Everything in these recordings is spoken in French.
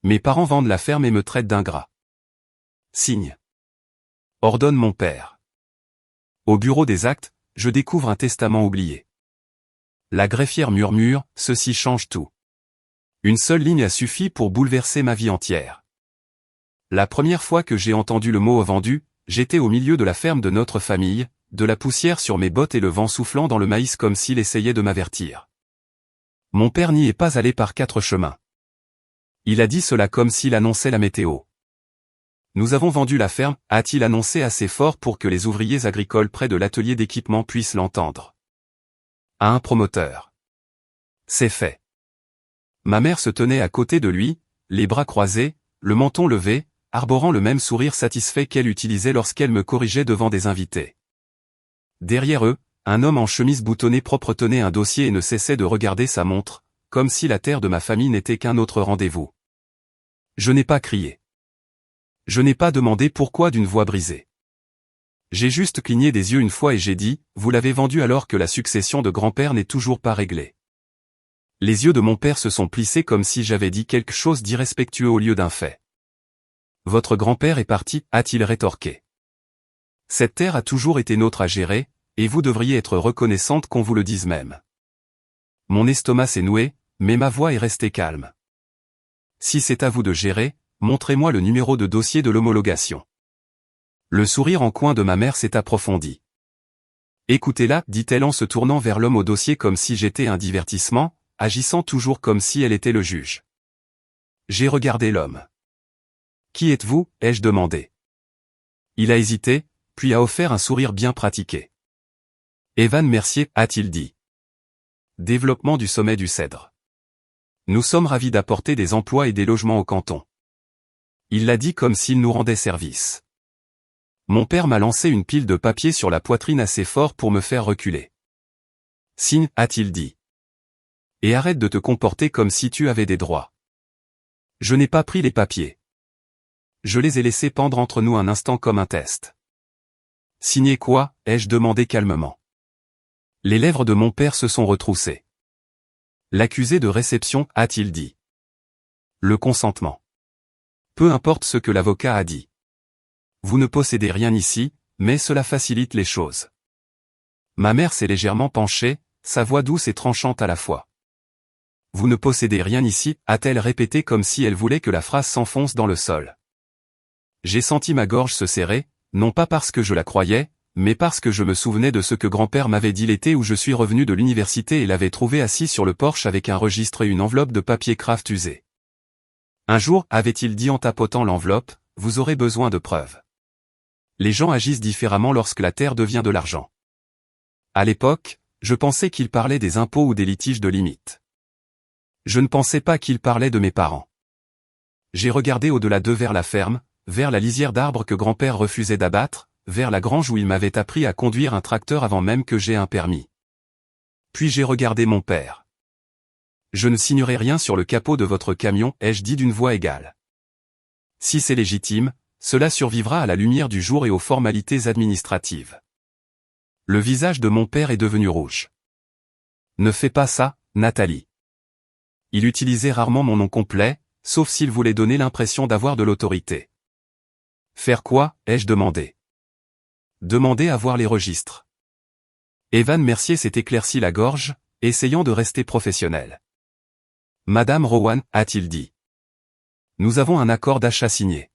Mes parents vendent la ferme et me traitent d'ingrat. Signe. Ordonne mon père. Au bureau des actes, je découvre un testament oublié. La greffière murmure, ceci change tout. Une seule ligne a suffi pour bouleverser ma vie entière. La première fois que j'ai entendu le mot vendu, j'étais au milieu de la ferme de notre famille, de la poussière sur mes bottes et le vent soufflant dans le maïs comme s'il essayait de m'avertir. Mon père n'y est pas allé par 4 chemins. Il a dit cela comme s'il annonçait la météo. Nous avons vendu la ferme, a-t-il annoncé assez fort pour que les ouvriers agricoles près de l'atelier d'équipement puissent l'entendre. À un promoteur. C'est fait. Ma mère se tenait à côté de lui, les bras croisés, le menton levé, arborant le même sourire satisfait qu'elle utilisait lorsqu'elle me corrigeait devant des invités. Derrière eux, un homme en chemise boutonnée propre tenait un dossier et ne cessait de regarder sa montre, comme si la terre de ma famille n'était qu'un autre rendez-vous. Je n'ai pas crié. Je n'ai pas demandé pourquoi d'une voix brisée. J'ai juste cligné des yeux une fois et j'ai dit, vous l'avez vendu alors que la succession de grand-père n'est toujours pas réglée. Les yeux de mon père se sont plissés comme si j'avais dit quelque chose d'irrespectueux au lieu d'un fait. Votre grand-père est parti, a-t-il rétorqué. Cette terre a toujours été nôtre à gérer, et vous devriez être reconnaissante qu'on vous le dise même. Mon estomac s'est noué, mais ma voix est restée calme. Si c'est à vous de gérer, montrez-moi le numéro de dossier de l'homologation. Le sourire en coin de ma mère s'est approfondi. Écoutez-la, dit-elle en se tournant vers l'homme au dossier comme si j'étais un divertissement, agissant toujours comme si elle était le juge. J'ai regardé l'homme. Qui êtes-vous, ai-je demandé. Il a hésité, puis a offert un sourire bien pratiqué. Evan Mercier, a-t-il dit. Développement du sommet du Cèdre. Nous sommes ravis d'apporter des emplois et des logements au canton. Il l'a dit comme s'il nous rendait service. Mon père m'a lancé une pile de papier sur la poitrine assez fort pour me faire reculer. Signe, a-t-il dit. Et arrête de te comporter comme si tu avais des droits. Je n'ai pas pris les papiers. Je les ai laissés pendre entre nous un instant comme un test. Signer quoi, ai-je demandé calmement. Les lèvres de mon père se sont retroussées. L'accusé de réception, a-t-il dit. Le consentement. Peu importe ce que l'avocat a dit. Vous ne possédez rien ici, mais cela facilite les choses. Ma mère s'est légèrement penchée, sa voix douce et tranchante à la fois. Vous ne possédez rien ici, a-t-elle répété comme si elle voulait que la phrase s'enfonce dans le sol. J'ai senti ma gorge se serrer, non pas parce que je la croyais, mais parce que je me souvenais de ce que grand-père m'avait dit l'été où je suis revenu de l'université et l'avait trouvé assis sur le porche avec un registre et une enveloppe de papier craft usé. Un jour, avait-il dit en tapotant l'enveloppe, vous aurez besoin de preuves. Les gens agissent différemment lorsque la terre devient de l'argent. À l'époque, je pensais qu'il parlait des impôts ou des litiges de limite. Je ne pensais pas qu'il parlait de mes parents. J'ai regardé au-delà d'eux vers la ferme, vers la lisière d'arbres que grand-père refusait d'abattre, vers la grange où il m'avait appris à conduire un tracteur avant même que j'aie un permis. Puis j'ai regardé mon père. Je ne signerai rien sur le capot de votre camion, ai-je dit d'une voix égale. Si c'est légitime, cela survivra à la lumière du jour et aux formalités administratives. Le visage de mon père est devenu rouge. Ne fais pas ça, Nathalie. Il utilisait rarement mon nom complet, sauf s'il voulait donner l'impression d'avoir de l'autorité. Faire quoi, ai-je demandé. Demander à voir les registres. Evan Mercier s'est éclairci la gorge, essayant de rester professionnel. Madame Rowan, a-t-il dit. Nous avons un accord d'achat signé.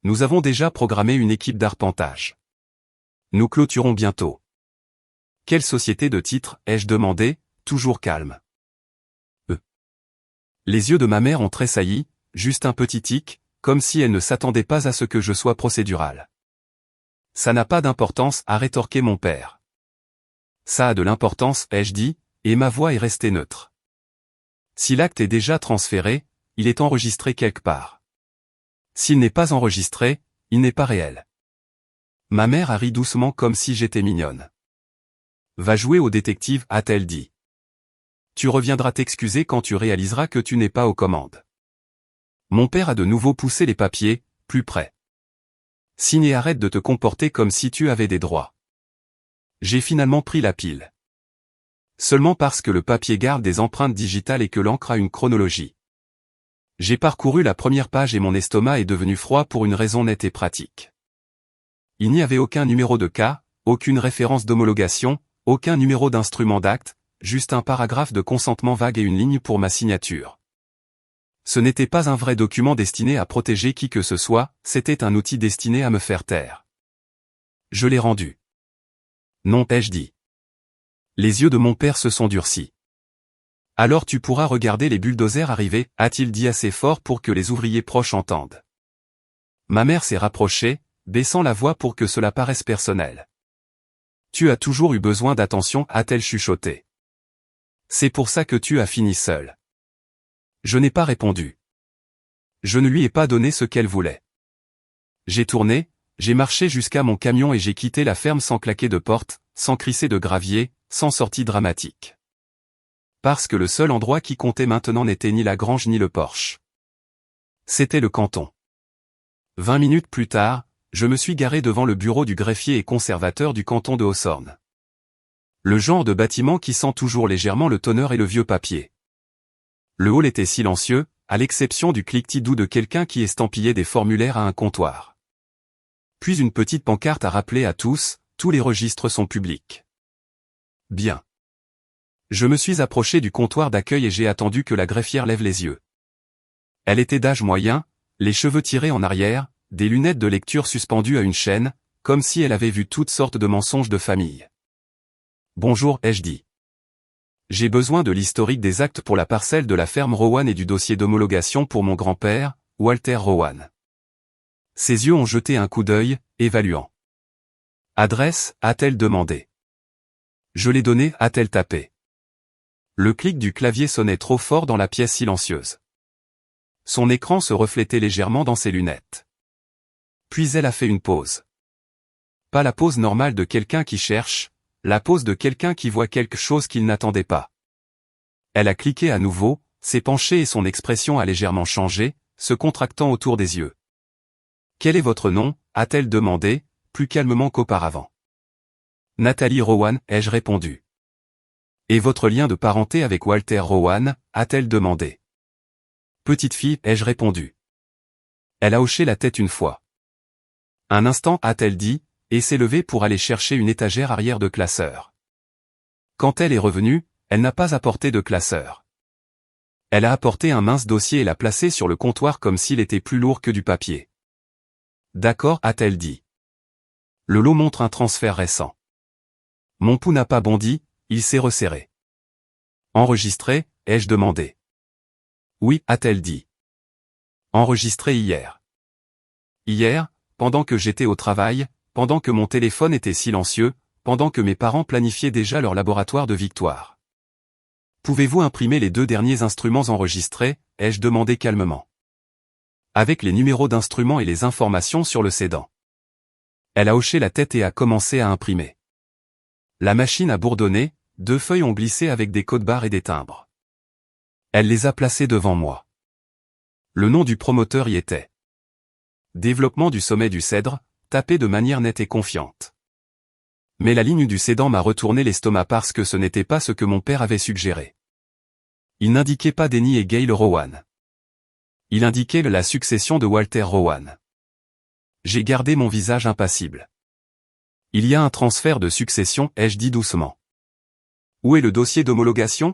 Nous avons déjà programmé une équipe d'arpentage. Nous clôturons bientôt. Quelle société de titres, ai-je demandé, toujours calme. Les yeux de ma mère ont tressailli, juste un petit tic, comme si elle ne s'attendait pas à ce que je sois procédural. Ça n'a pas d'importance, a rétorqué mon père. Ça a de l'importance, ai-je dit, et ma voix est restée neutre. Si l'acte est déjà transféré, il est enregistré quelque part. S'il n'est pas enregistré, il n'est pas réel. Ma mère a ri doucement comme si j'étais mignonne. Va jouer au détective, a-t-elle dit. Tu reviendras t'excuser quand tu réaliseras que tu n'es pas aux commandes. Mon père a de nouveau poussé les papiers, plus près. Signe et arrête de te comporter comme si tu avais des droits. J'ai finalement pris la pile. Seulement parce que le papier garde des empreintes digitales et que l'encre a une chronologie. J'ai parcouru la première page et mon estomac est devenu froid pour une raison nette et pratique. Il n'y avait aucun numéro de cas, aucune référence d'homologation, aucun numéro d'instrument d'acte, juste un paragraphe de consentement vague et une ligne pour ma signature. Ce n'était pas un vrai document destiné à protéger qui que ce soit, c'était un outil destiné à me faire taire. Je l'ai rendu. Non, ai-je dit. Les yeux de mon père se sont durcis. Alors tu pourras regarder les bulldozers arriver, a-t-il dit assez fort pour que les ouvriers proches entendent. Ma mère s'est rapprochée, baissant la voix pour que cela paraisse personnel. Tu as toujours eu besoin d'attention, a-t-elle chuchoté. C'est pour ça que tu as fini seul. Je n'ai pas répondu. Je ne lui ai pas donné ce qu'elle voulait. J'ai tourné, j'ai marché jusqu'à mon camion et j'ai quitté la ferme sans claquer de porte, sans crisser de gravier, sans sortie dramatique. Parce que le seul endroit qui comptait maintenant n'était ni la grange ni le porche. C'était le canton. 20 minutes plus tard, je me suis garé devant le bureau du greffier et conservateur du canton de Haussorne. Le genre de bâtiment qui sent toujours légèrement le tonneur et le vieux papier. Le hall était silencieux, à l'exception du cliquetis doux de quelqu'un qui estampillait des formulaires à un comptoir. Puis une petite pancarte a rappelé à tous les registres sont publics. Bien. Je me suis approché du comptoir d'accueil et j'ai attendu que la greffière lève les yeux. Elle était d'âge moyen, les cheveux tirés en arrière, des lunettes de lecture suspendues à une chaîne, comme si elle avait vu toutes sortes de mensonges de famille. Bonjour, ai-je dit. J'ai besoin de l'historique des actes pour la parcelle de la ferme Rowan et du dossier d'homologation pour mon grand-père, Walter Rowan. Ses yeux ont jeté un coup d'œil, évaluant. Adresse, a-t-elle demandé. Je l'ai donné, a-t-elle tapé. Le clic du clavier sonnait trop fort dans la pièce silencieuse. Son écran se reflétait légèrement dans ses lunettes. Puis elle a fait une pause. Pas la pause normale de quelqu'un qui cherche, la pause de quelqu'un qui voit quelque chose qu'il n'attendait pas. Elle a cliqué à nouveau, s'est penchée et son expression a légèrement changé, se contractant autour des yeux. Quel est votre nom, a-t-elle demandé, plus calmement qu'auparavant. Nathalie Rowan, ai-je répondu. Et votre lien de parenté avec Walter Rowan, a-t-elle demandé. Petite fille, ai-je répondu. Elle a hoché la tête une fois. Un instant, a-t-elle dit, et s'est levée pour aller chercher une étagère arrière de classeur. Quand elle est revenue, elle n'a pas apporté de classeur. Elle a apporté un mince dossier et l'a placé sur le comptoir comme s'il était plus lourd que du papier. D'accord, a-t-elle dit. Le lot montre un transfert récent. Mon pouls n'a pas bondi, il s'est resserré. Enregistré, ai-je demandé. Oui, a-t-elle dit. Enregistré hier. Hier, pendant que j'étais au travail, pendant que mon téléphone était silencieux, pendant que mes parents planifiaient déjà leur laboratoire de victoire. Pouvez-vous imprimer les 2 derniers instruments enregistrés, ai-je demandé calmement. Avec les numéros d'instruments et les informations sur le cédant. Elle a hoché la tête et a commencé à imprimer. La machine a bourdonné, 2 feuilles ont glissé avec des codes-barres et des timbres. Elle les a placées devant moi. Le nom du promoteur y était. Développement du sommet du cèdre, tapé de manière nette et confiante. Mais la ligne du cédant m'a retourné l'estomac parce que ce n'était pas ce que mon père avait suggéré. Il n'indiquait pas Denny et Gail Rowan. Il indiquait la succession de Walter Rowan. J'ai gardé mon visage impassible. Il y a un transfert de succession, ai-je dit doucement. Où est le dossier d'homologation?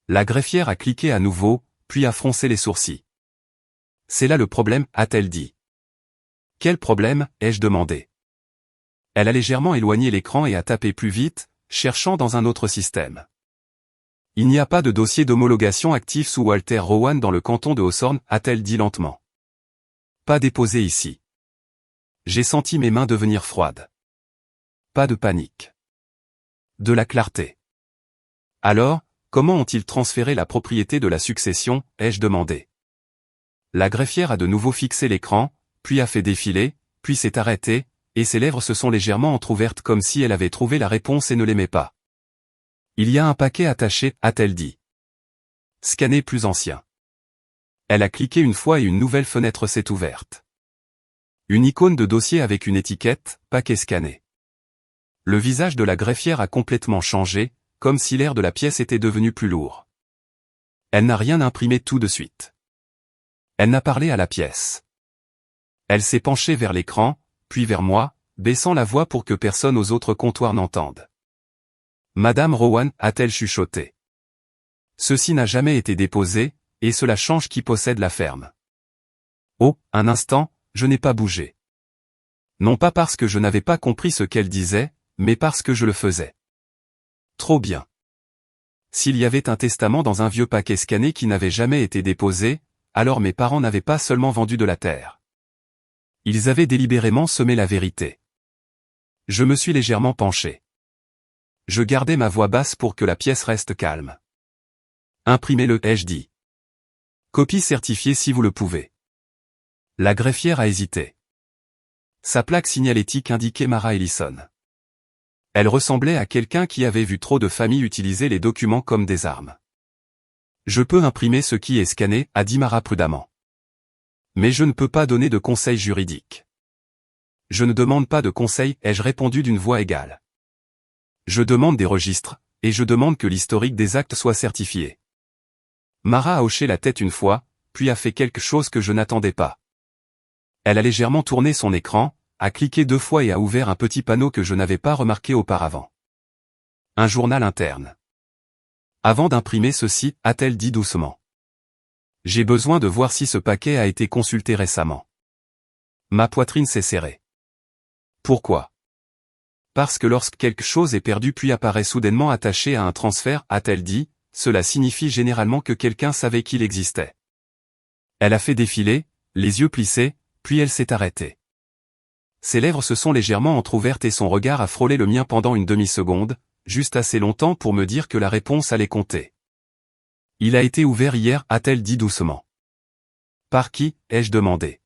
La greffière a cliqué à nouveau, puis a froncé les sourcils. C'est là le problème, a-t-elle dit. Quel problème, ai-je demandé. Elle a légèrement éloigné l'écran et a tapé plus vite, cherchant dans un autre système. Il n'y a pas de dossier d'homologation actif sous Walter Rowan dans le canton de Haussorne, a-t-elle dit lentement. Pas déposé ici. J'ai senti mes mains devenir froides. Pas de panique. De la clarté. Alors, comment ont-ils transféré la propriété de la succession, ai-je demandé. La greffière a de nouveau fixé l'écran, puis a fait défiler, puis s'est arrêtée, et ses lèvres se sont légèrement entr'ouvertes comme si elle avait trouvé la réponse et ne l'aimait pas. Il y a un paquet attaché, a-t-elle dit. Scanner plus ancien. Elle a cliqué une fois et une nouvelle fenêtre s'est ouverte. Une icône de dossier avec une étiquette, paquet scanné. Le visage de la greffière a complètement changé, comme si l'air de la pièce était devenu plus lourd. Elle n'a rien imprimé tout de suite. Elle n'a parlé à la pièce. Elle s'est penchée vers l'écran, puis vers moi, baissant la voix pour que personne aux autres comptoirs n'entende. Madame Rowan, a-t-elle chuchoté. Ceci n'a jamais été déposé, et cela change qui possède la ferme. Oh, un instant, je n'ai pas bougé. Non pas parce que je n'avais pas compris ce qu'elle disait, mais parce que je le faisais. Trop bien. S'il y avait un testament dans un vieux paquet scanné qui n'avait jamais été déposé, alors mes parents n'avaient pas seulement vendu de la terre. Ils avaient délibérément semé la vérité. Je me suis légèrement penché. Je gardais ma voix basse pour que la pièce reste calme. Imprimez-le, ai-je dit. Copie certifiée si vous le pouvez. La greffière a hésité. Sa plaque signalétique indiquait Mara Ellison. Elle ressemblait à quelqu'un qui avait vu trop de familles utiliser les documents comme des armes. Je peux imprimer ce qui est scanné, a dit Mara prudemment. Mais je ne peux pas donner de conseils juridiques. Je ne demande pas de conseils, ai-je répondu d'une voix égale. Je demande des registres, et je demande que l'historique des actes soit certifié. Mara a hoché la tête une fois, puis a fait quelque chose que je n'attendais pas. Elle a légèrement tourné son écran, a cliqué 2 fois et a ouvert un petit panneau que je n'avais pas remarqué auparavant. Un journal interne. Avant d'imprimer ceci, a-t-elle dit doucement. J'ai besoin de voir si ce paquet a été consulté récemment. Ma poitrine s'est serrée. Pourquoi? Parce que lorsque quelque chose est perdu puis apparaît soudainement attaché à un transfert, a-t-elle dit, cela signifie généralement que quelqu'un savait qu'il existait. Elle a fait défiler, les yeux plissés, puis elle s'est arrêtée. Ses lèvres se sont légèrement entr'ouvertes et son regard a frôlé le mien pendant une demi-seconde, juste assez longtemps pour me dire que la réponse allait compter. Il a été ouvert hier, a-t-elle dit doucement. Par qui, ai-je demandé.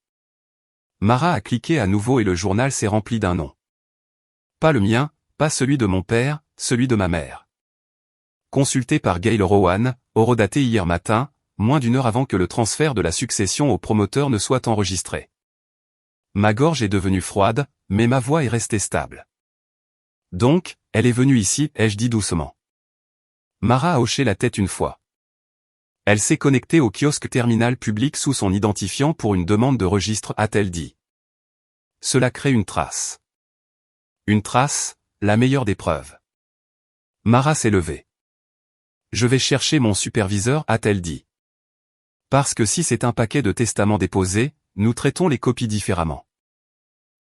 Mara a cliqué à nouveau et le journal s'est rempli d'un nom. Pas le mien, pas celui de mon père, celui de ma mère. Consulté par Gail Rowan, horodaté hier matin, moins d'1 heure avant que le transfert de la succession au promoteur ne soit enregistré. Ma gorge est devenue froide, mais ma voix est restée stable. Donc, elle est venue ici, ai-je dit doucement. Mara a hoché la tête une fois. Elle s'est connectée au kiosque terminal public sous son identifiant pour une demande de registre, a-t-elle dit. Cela crée une trace. Une trace, la meilleure des preuves. Mara s'est levée. Je vais chercher mon superviseur, a-t-elle dit. Parce que si c'est un paquet de testaments déposés, nous traitons les copies différemment.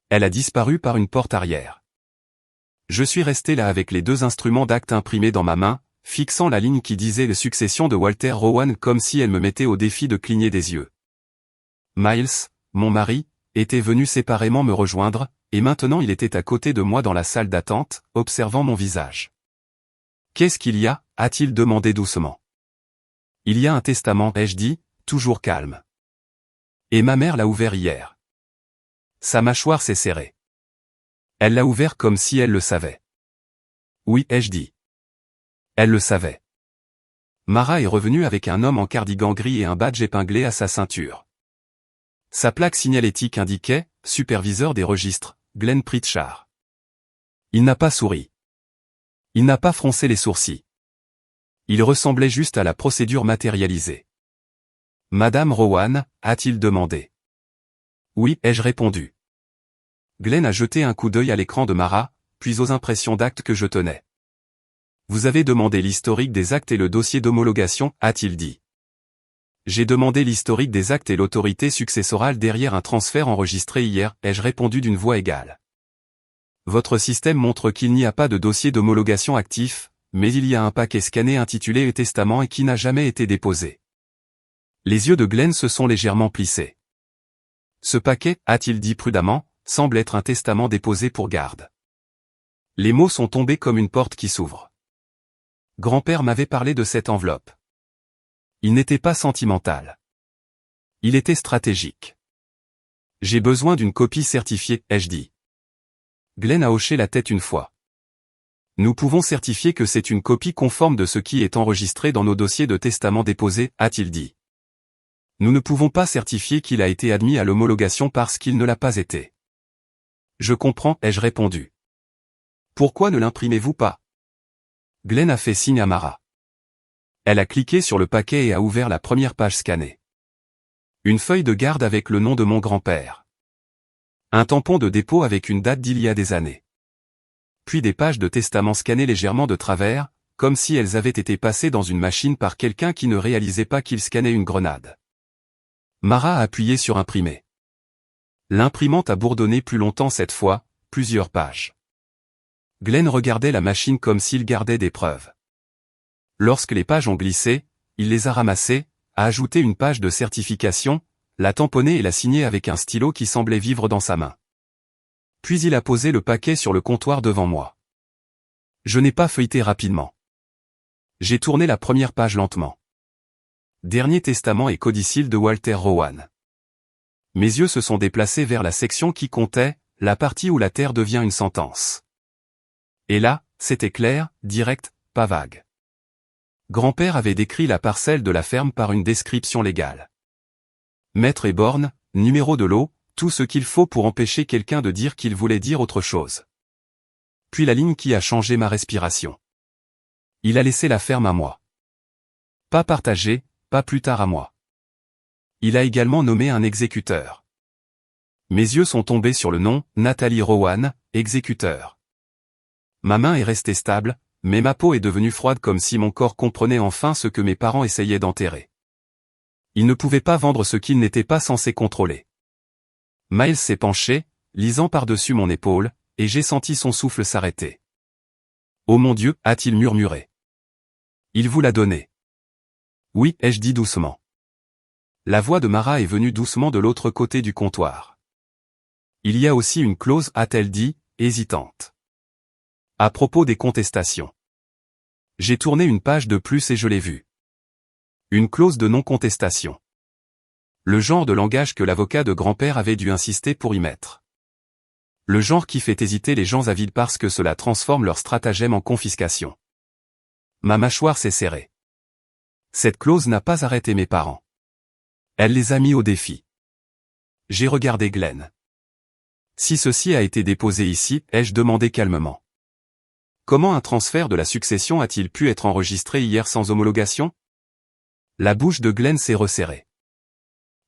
Elle a disparu par une porte arrière. Je suis resté là avec les 2 instruments d'acte imprimés dans ma main, fixant la ligne qui disait la succession de Walter Rowan comme si elle me mettait au défi de cligner des yeux. Miles, mon mari, était venu séparément me rejoindre, et maintenant il était à côté de moi dans la salle d'attente, observant mon visage. Qu'est-ce qu'il y a, a-t-il demandé doucement. Il y a un testament, ai-je dit, toujours calme. Et ma mère l'a ouvert hier. Sa mâchoire s'est serrée. Elle l'a ouvert comme si elle le savait. Oui, ai-je dit. Elle le savait. Mara est revenue avec un homme en cardigan gris et un badge épinglé à sa ceinture. Sa plaque signalétique indiquait « Superviseur des registres, Glenn Pritchard ». Il n'a pas souri. Il n'a pas froncé les sourcils. Il ressemblait juste à la procédure matérialisée. Madame Rowan, a-t-il demandé. Oui, ai-je répondu. Glenn a jeté un coup d'œil à l'écran de Mara, puis aux impressions d'actes que je tenais. Vous avez demandé l'historique des actes et le dossier d'homologation, a-t-il dit. J'ai demandé l'historique des actes et l'autorité successorale derrière un transfert enregistré hier, ai-je répondu d'une voix égale. Votre système montre qu'il n'y a pas de dossier d'homologation actif, mais il y a un paquet scanné intitulé « Testament » et qui n'a jamais été déposé. Les yeux de Glenn se sont légèrement plissés. Ce paquet, a-t-il dit prudemment, semble être un testament déposé pour garde. Les mots sont tombés comme une porte qui s'ouvre. Grand-père m'avait parlé de cette enveloppe. Il n'était pas sentimental. Il était stratégique. J'ai besoin d'une copie certifiée, ai-je dit. Glenn a hoché la tête une fois. Nous pouvons certifier que c'est une copie conforme de ce qui est enregistré dans nos dossiers de testament déposés, a-t-il dit. Nous ne pouvons pas certifier qu'il a été admis à l'homologation parce qu'il ne l'a pas été. Je comprends, ai-je répondu. Pourquoi ne l'imprimez-vous pas? Glenn a fait signe à Mara. Elle a cliqué sur le paquet et a ouvert la première page scannée. Une feuille de garde avec le nom de mon grand-père. Un tampon de dépôt avec une date d'il y a des années. Puis des pages de testament scannées légèrement de travers, comme si elles avaient été passées dans une machine par quelqu'un qui ne réalisait pas qu'il scannait une grenade. Mara a appuyé sur imprimer. L'imprimante a bourdonné plus longtemps cette fois, plusieurs pages. Glenn regardait la machine comme s'il gardait des preuves. Lorsque les pages ont glissé, il les a ramassées, a ajouté une page de certification, l'a tamponnée et l'a signée avec un stylo qui semblait vivre dans sa main. Puis il a posé le paquet sur le comptoir devant moi. Je n'ai pas feuilleté rapidement. J'ai tourné la première page lentement. Dernier testament et codicile de Walter Rowan. Mes yeux se sont déplacés vers la section qui comptait, la partie où la terre devient une sentence. Et là, c'était clair, direct, pas vague. Grand-père avait décrit la parcelle de la ferme par une description légale. Mètres et bornes, numéro de lot, tout ce qu'il faut pour empêcher quelqu'un de dire qu'il voulait dire autre chose. Puis la ligne qui a changé ma respiration. Il a laissé la ferme à moi. Pas partagée, pas plus tard à moi. Il a également nommé un exécuteur. Mes yeux sont tombés sur le nom, Nathalie Rowan, exécuteur. Ma main est restée stable, mais ma peau est devenue froide comme si mon corps comprenait enfin ce que mes parents essayaient d'enterrer. Ils ne pouvaient pas vendre ce qu'ils n'étaient pas censés contrôler. Miles s'est penché, lisant par-dessus mon épaule, et j'ai senti son souffle s'arrêter. « Oh mon Dieu » a-t-il murmuré. « Il vous l'a donné. »« Oui » ai-je dit doucement. La voix de Mara est venue doucement de l'autre côté du comptoir. « Il y a aussi une clause » a-t-elle dit, hésitante. À propos des contestations. J'ai tourné une page de plus et je l'ai vue. Une clause de non-contestation. Le genre de langage que l'avocat de grand-père avait dû insister pour y mettre. Le genre qui fait hésiter les gens avides parce que cela transforme leur stratagème en confiscation. Ma mâchoire s'est serrée. Cette clause n'a pas arrêté mes parents. Elle les a mis au défi. J'ai regardé Glenn. Si ceci a été déposé ici, ai-je demandé calmement. Comment un transfert de la succession a-t-il pu être enregistré hier sans homologation? La bouche de Glenn s'est resserrée.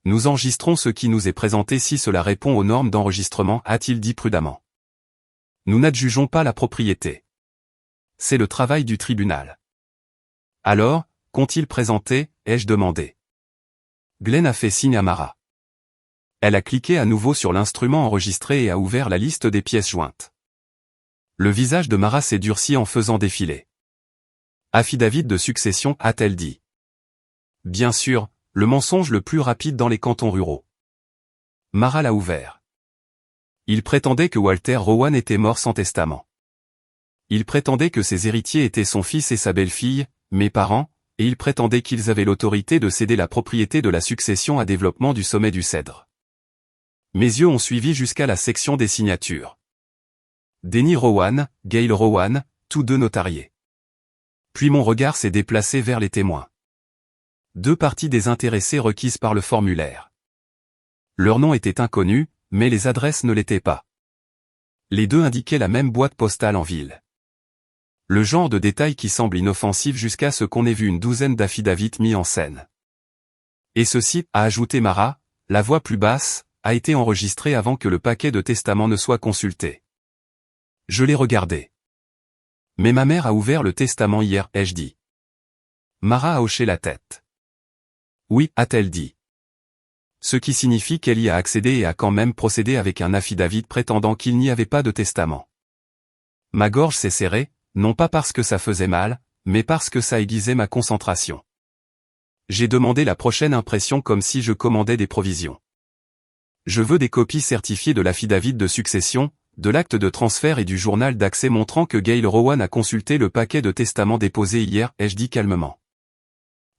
Nous enregistrons ce qui nous est présenté si cela répond aux normes d'enregistrement, a-t-il dit prudemment. Nous n'adjugeons pas la propriété. C'est le travail du tribunal. Alors, qu'ont-ils présenté, ai-je demandé. Glenn a fait signe à Mara. Elle a cliqué à nouveau sur l'instrument enregistré et a ouvert la liste des pièces jointes. Le visage de Mara s'est durci en faisant défiler. Affidavit de succession, a-t-elle dit. Bien sûr, le mensonge le plus rapide dans les cantons ruraux. Mara l'a ouvert. Il prétendait que Walter Rowan était mort sans testament. Il prétendait que ses héritiers étaient son fils et sa belle-fille, mes parents, et il prétendait qu'ils avaient l'autorité de céder la propriété de la succession à développement du sommet du Cèdre. Mes yeux ont suivi jusqu'à la section des signatures. Denny Rowan, Gail Rowan, tous deux notariés. Puis mon regard s'est déplacé vers les témoins. Deux parties des intéressés requises par le formulaire. Leurs noms étaient inconnus, mais les adresses ne l'étaient pas. Les deux indiquaient la même boîte postale en ville. Le genre de détail qui semble inoffensif jusqu'à ce qu'on ait vu une douzaine d'affidavits mis en scène. Et ceci, a ajouté Mara, la voix plus basse, a été enregistré avant que le paquet de testament ne soit consulté. Je l'ai regardé. Mais ma mère a ouvert le testament hier, ai-je dit. Mara a hoché la tête. Oui, a-t-elle dit. Ce qui signifie qu'elle y a accédé et a quand même procédé avec un affidavit prétendant qu'il n'y avait pas de testament. Ma gorge s'est serrée, non pas parce que ça faisait mal, mais parce que ça aiguisait ma concentration. J'ai demandé la prochaine impression comme si je commandais des provisions. Je veux des copies certifiées de l'affidavit de succession, de l'acte de transfert et du journal d'accès montrant que Gail Rowan a consulté le paquet de testament déposé hier, ai-je dit calmement.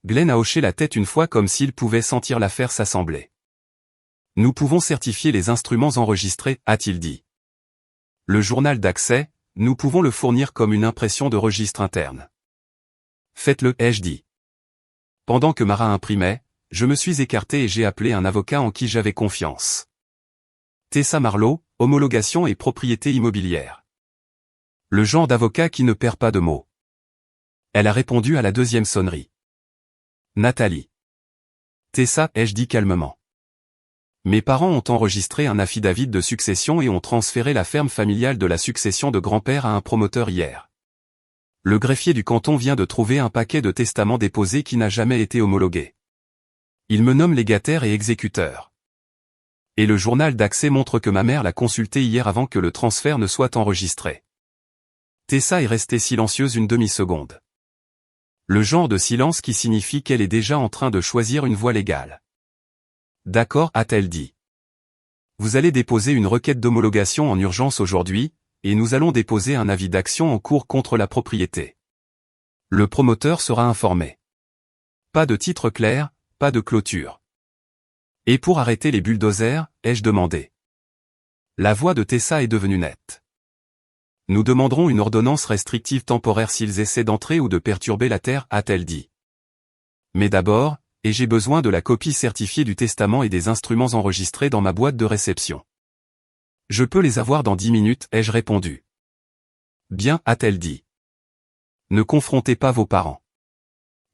Glenn a hoché la tête une fois comme s'il pouvait sentir l'affaire s'assembler. Nous pouvons certifier les instruments enregistrés, a-t-il dit. Le journal d'accès, nous pouvons le fournir comme une impression de registre interne. Faites-le, ai-je dit. Pendant que Mara imprimait, je me suis écarté et j'ai appelé un avocat en qui j'avais confiance. Tessa Marlowe, homologation et propriété immobilière. Le genre d'avocat qui ne perd pas de mots. Elle a répondu à la deuxième sonnerie. Nathalie. Tessa, ai-je dit calmement. Mes parents ont enregistré un affidavit de succession et ont transféré la ferme familiale de la succession de grand-père à un promoteur hier. Le greffier du canton vient de trouver un paquet de testaments déposés qui n'a jamais été homologué. Il me nomme légataire et exécuteur. Et le journal d'accès montre que ma mère l'a consulté hier avant que le transfert ne soit enregistré. Tessa est restée silencieuse une demi-seconde. Le genre de silence qui signifie qu'elle est déjà en train de choisir une voie légale. D'accord, a-t-elle dit. Vous allez déposer une requête d'homologation en urgence aujourd'hui, et nous allons déposer un avis d'action en cours contre la propriété. Le promoteur sera informé. Pas de titre clair, pas de clôture. Et pour arrêter les bulldozers, ai-je demandé. La voix de Tessa est devenue nette. Nous demanderons une ordonnance restrictive temporaire s'ils essaient d'entrer ou de perturber la terre, a-t-elle dit. Mais d'abord, et j'ai besoin de la copie certifiée du testament et des instruments enregistrés dans ma boîte de réception. Je peux les avoir dans 10 minutes, ai-je répondu. Bien, a-t-elle dit. Ne confrontez pas vos parents.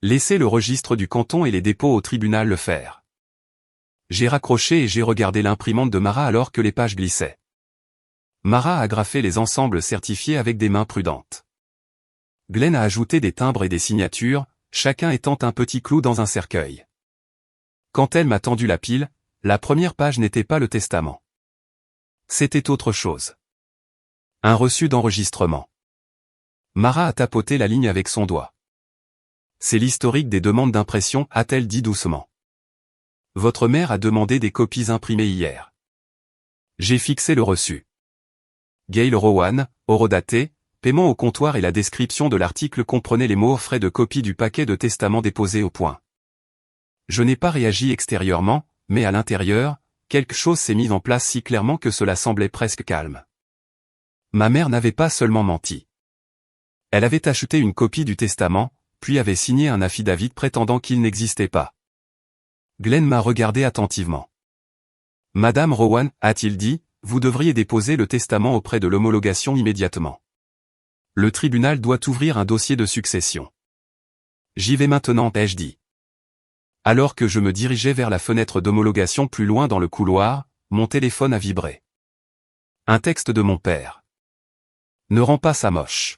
Laissez le registre du canton et les dépôts au tribunal le faire. J'ai raccroché et j'ai regardé l'imprimante de Mara alors que les pages glissaient. Mara a agrafé les ensembles certifiés avec des mains prudentes. Glenn a ajouté des timbres et des signatures, chacun étant un petit clou dans un cercueil. Quand elle m'a tendu la pile, la première page n'était pas le testament. C'était autre chose. Un reçu d'enregistrement. Mara a tapoté la ligne avec son doigt. C'est l'historique des demandes d'impression, a-t-elle dit doucement. Votre mère a demandé des copies imprimées hier. J'ai fixé le reçu. Gail Rowan, horodaté, paiement au comptoir et la description de l'article comprenait les mots frais de copie du paquet de testament déposé au point. Je n'ai pas réagi extérieurement, mais à l'intérieur, quelque chose s'est mis en place si clairement que cela semblait presque calme. Ma mère n'avait pas seulement menti. Elle avait acheté une copie du testament, puis avait signé un affidavit prétendant qu'il n'existait pas. Glenn m'a regardé attentivement. Madame Rowan, a-t-il dit, vous devriez déposer le testament auprès de l'homologation immédiatement. Le tribunal doit ouvrir un dossier de succession. J'y vais maintenant, ai-je dit. Alors que je me dirigeais vers la fenêtre d'homologation plus loin dans le couloir, mon téléphone a vibré. Un texte de mon père. Ne rends pas ça moche.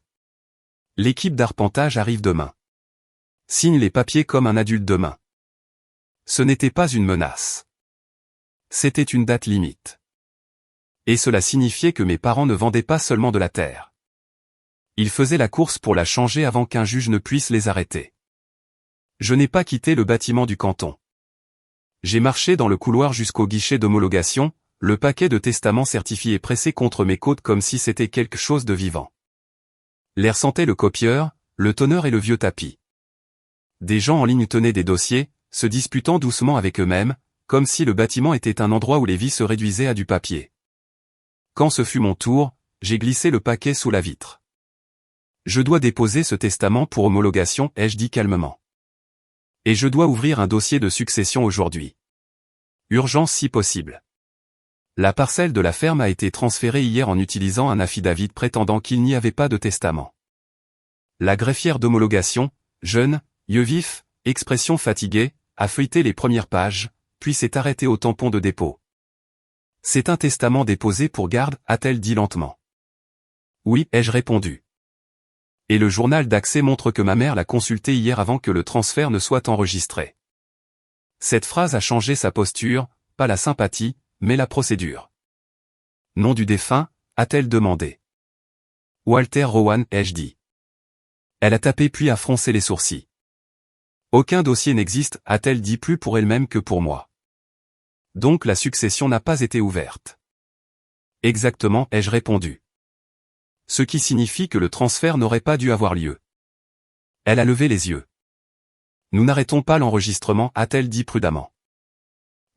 L'équipe d'arpentage arrive demain. Signe les papiers comme un adulte demain. Ce n'était pas une menace. C'était une date limite. Et cela signifiait que mes parents ne vendaient pas seulement de la terre. Ils faisaient la course pour la changer avant qu'un juge ne puisse les arrêter. Je n'ai pas quitté le bâtiment du canton. J'ai marché dans le couloir jusqu'au guichet d'homologation, le paquet de testaments certifiés pressé contre mes côtes comme si c'était quelque chose de vivant. L'air sentait le copieur, le tonneur et le vieux tapis. Des gens en ligne tenaient des dossiers, se disputant doucement avec eux-mêmes, comme si le bâtiment était un endroit où les vies se réduisaient à du papier. Quand ce fut mon tour, j'ai glissé le paquet sous la vitre. Je dois déposer ce testament pour homologation, ai-je dit calmement. Et je dois ouvrir un dossier de succession aujourd'hui. Urgence si possible. La parcelle de la ferme a été transférée hier en utilisant un affidavit prétendant qu'il n'y avait pas de testament. La greffière d'homologation, jeune, yeux vifs, expression fatiguée, a feuilleté les premières pages, puis s'est arrêtée au tampon de dépôt. C'est un testament déposé pour garde, a-t-elle dit lentement. Oui, ai-je répondu. Et le journal d'accès montre que ma mère l'a consulté hier avant que le transfert ne soit enregistré. Cette phrase a changé sa posture, pas la sympathie, mais la procédure. Nom du défunt, a-t-elle demandé. Walter Rowan, ai-je dit. Elle a tapé puis a froncé les sourcils. Aucun dossier n'existe, a-t-elle dit plus pour elle-même que pour moi. Donc la succession n'a pas été ouverte. Exactement, ai-je répondu. Ce qui signifie que le transfert n'aurait pas dû avoir lieu. Elle a levé les yeux. Nous n'arrêtons pas l'enregistrement, a-t-elle dit prudemment.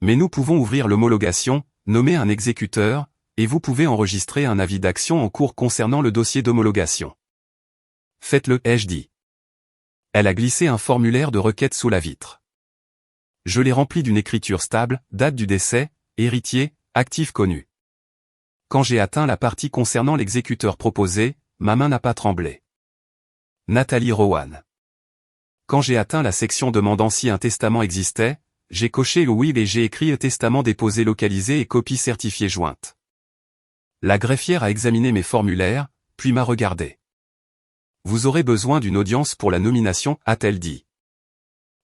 Mais nous pouvons ouvrir l'homologation, nommer un exécuteur, et vous pouvez enregistrer un avis d'action en cours concernant le dossier d'homologation. Faites-le, ai-je dit. Elle a glissé un formulaire de requête sous la vitre. Je l'ai rempli d'une écriture stable, date du décès, héritier, actif connu. Quand j'ai atteint la partie concernant l'exécuteur proposé, ma main n'a pas tremblé. Nathalie Rowan. Quand j'ai atteint la section demandant si un testament existait, j'ai coché oui et j'ai écrit testament déposé localisé et copie certifiée jointe. La greffière a examiné mes formulaires, puis m'a regardé. Vous aurez besoin d'une audience pour la nomination, a-t-elle dit.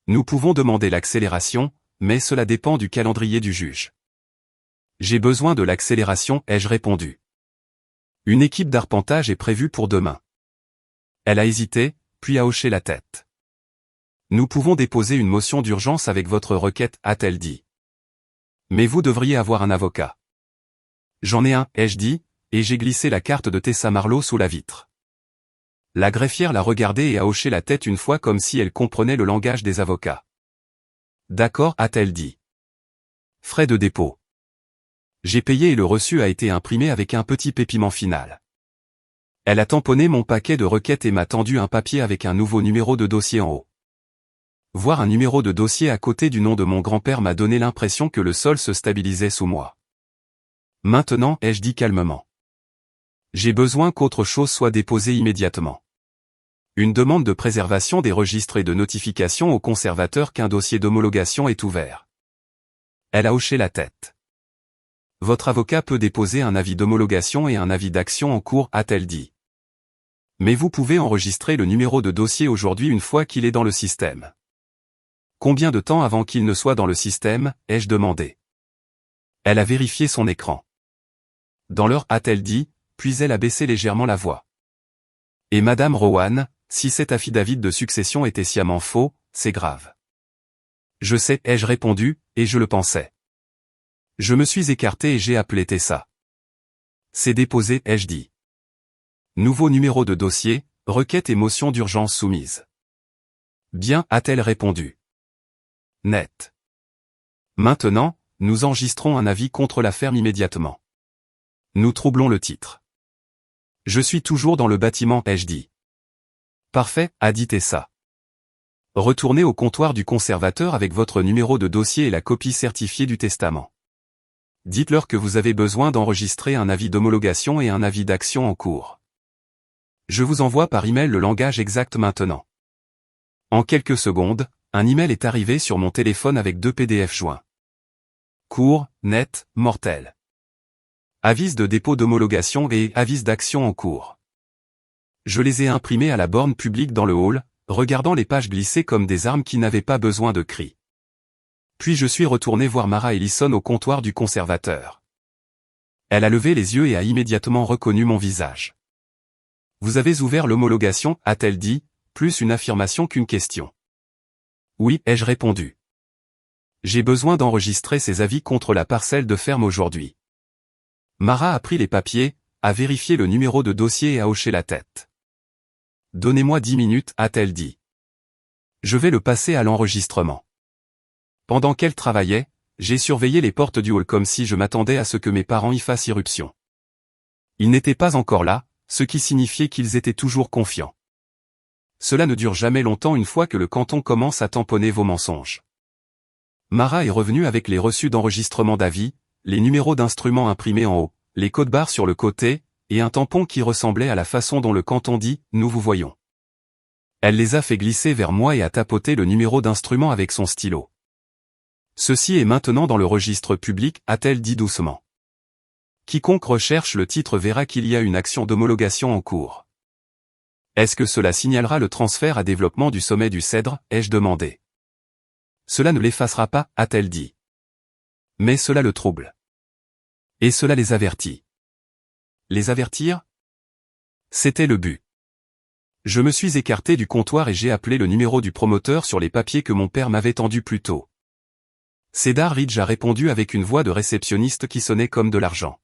Nous pouvons demander l'accélération, mais cela dépend du calendrier du juge. J'ai besoin de l'accélération, ai-je répondu. Une équipe d'arpentage est prévue pour demain. Elle a hésité, puis a hoché la tête. Nous pouvons déposer une motion d'urgence avec votre requête, a-t-elle dit. Mais vous devriez avoir un avocat. J'en ai un, ai-je dit, et j'ai glissé la carte de Tessa Marlowe sous la vitre. La greffière l'a regardée et a hoché la tête une fois comme si elle comprenait le langage des avocats. D'accord, a-t-elle dit. Frais de dépôt. J'ai payé et le reçu a été imprimé avec un petit pépiment final. Elle a tamponné mon paquet de requêtes et m'a tendu un papier avec un nouveau numéro de dossier en haut. Voir un numéro de dossier à côté du nom de mon grand-père m'a donné l'impression que le sol se stabilisait sous moi. Maintenant, ai-je dit calmement. J'ai besoin qu'autre chose soit déposée immédiatement. Une demande de préservation des registres et de notification au conservateur qu'un dossier d'homologation est ouvert. Elle a hoché la tête. Votre avocat peut déposer un avis d'homologation et un avis d'action en cours, a-t-elle dit. Mais vous pouvez enregistrer le numéro de dossier aujourd'hui une fois qu'il est dans le système. Combien de temps avant qu'il ne soit dans le système, ai-je demandé. Elle a vérifié son écran. Dans l'heure, a-t-elle dit, puis elle a baissé légèrement la voix. Et Madame Rowan, si cet affidavit de succession était sciemment faux, c'est grave. Je sais, ai-je répondu, et je le pensais. Je me suis écarté et j'ai appelé Tessa. C'est déposé, ai-je dit. Nouveau numéro de dossier, requête et motion d'urgence soumise. Bien, a-t-elle répondu. Net. Maintenant, nous enregistrons un avis contre la ferme immédiatement. Nous troublons le titre. Je suis toujours dans le bâtiment, ai-je dit. Parfait, a dit Tessa. Retournez au comptoir du conservateur avec votre numéro de dossier et la copie certifiée du testament. Dites-leur que vous avez besoin d'enregistrer un avis d'homologation et un avis d'action en cours. Je vous envoie par email le langage exact maintenant. En quelques secondes, un email est arrivé sur mon téléphone avec 2 PDF joints. Court, net, mortel. Avis de dépôt d'homologation et avis d'action en cours. Je les ai imprimés à la borne publique dans le hall, regardant les pages glisser comme des armes qui n'avaient pas besoin de cris. Puis je suis retourné voir Mara Ellison au comptoir du conservateur. Elle a levé les yeux et a immédiatement reconnu mon visage. Vous avez ouvert l'homologation, a-t-elle dit, plus une affirmation qu'une question. Oui, ai-je répondu. J'ai besoin d'enregistrer ces avis contre la parcelle de ferme aujourd'hui. Mara a pris les papiers, a vérifié le numéro de dossier et a hoché la tête. Donnez-moi 10 minutes, a-t-elle dit. Je vais le passer à l'enregistrement. Pendant qu'elle travaillait, j'ai surveillé les portes du hall comme si je m'attendais à ce que mes parents y fassent irruption. Ils n'étaient pas encore là, ce qui signifiait qu'ils étaient toujours confiants. Cela ne dure jamais longtemps une fois que le canton commence à tamponner vos mensonges. Mara est revenue avec les reçus d'enregistrement d'avis, les numéros d'instruments imprimés en haut, les codes-barres sur le côté, et un tampon qui ressemblait à la façon dont le canton dit « Nous vous voyons ». Elle les a fait glisser vers moi et a tapoté le numéro d'instrument avec son stylo. Ceci est maintenant dans le registre public, a-t-elle dit doucement. Quiconque recherche le titre verra qu'il y a une action d'homologation en cours. Est-ce que cela signalera le transfert à développement du sommet du cèdre, ai-je demandé. Cela ne l'effacera pas, a-t-elle dit. Mais cela le trouble. Et cela les avertit. Les avertir? C'était le but. Je me suis écarté du comptoir et j'ai appelé le numéro du promoteur sur les papiers que mon père m'avait tendus plus tôt. Cedar Ridge a répondu avec une voix de réceptionniste qui sonnait comme de l'argent.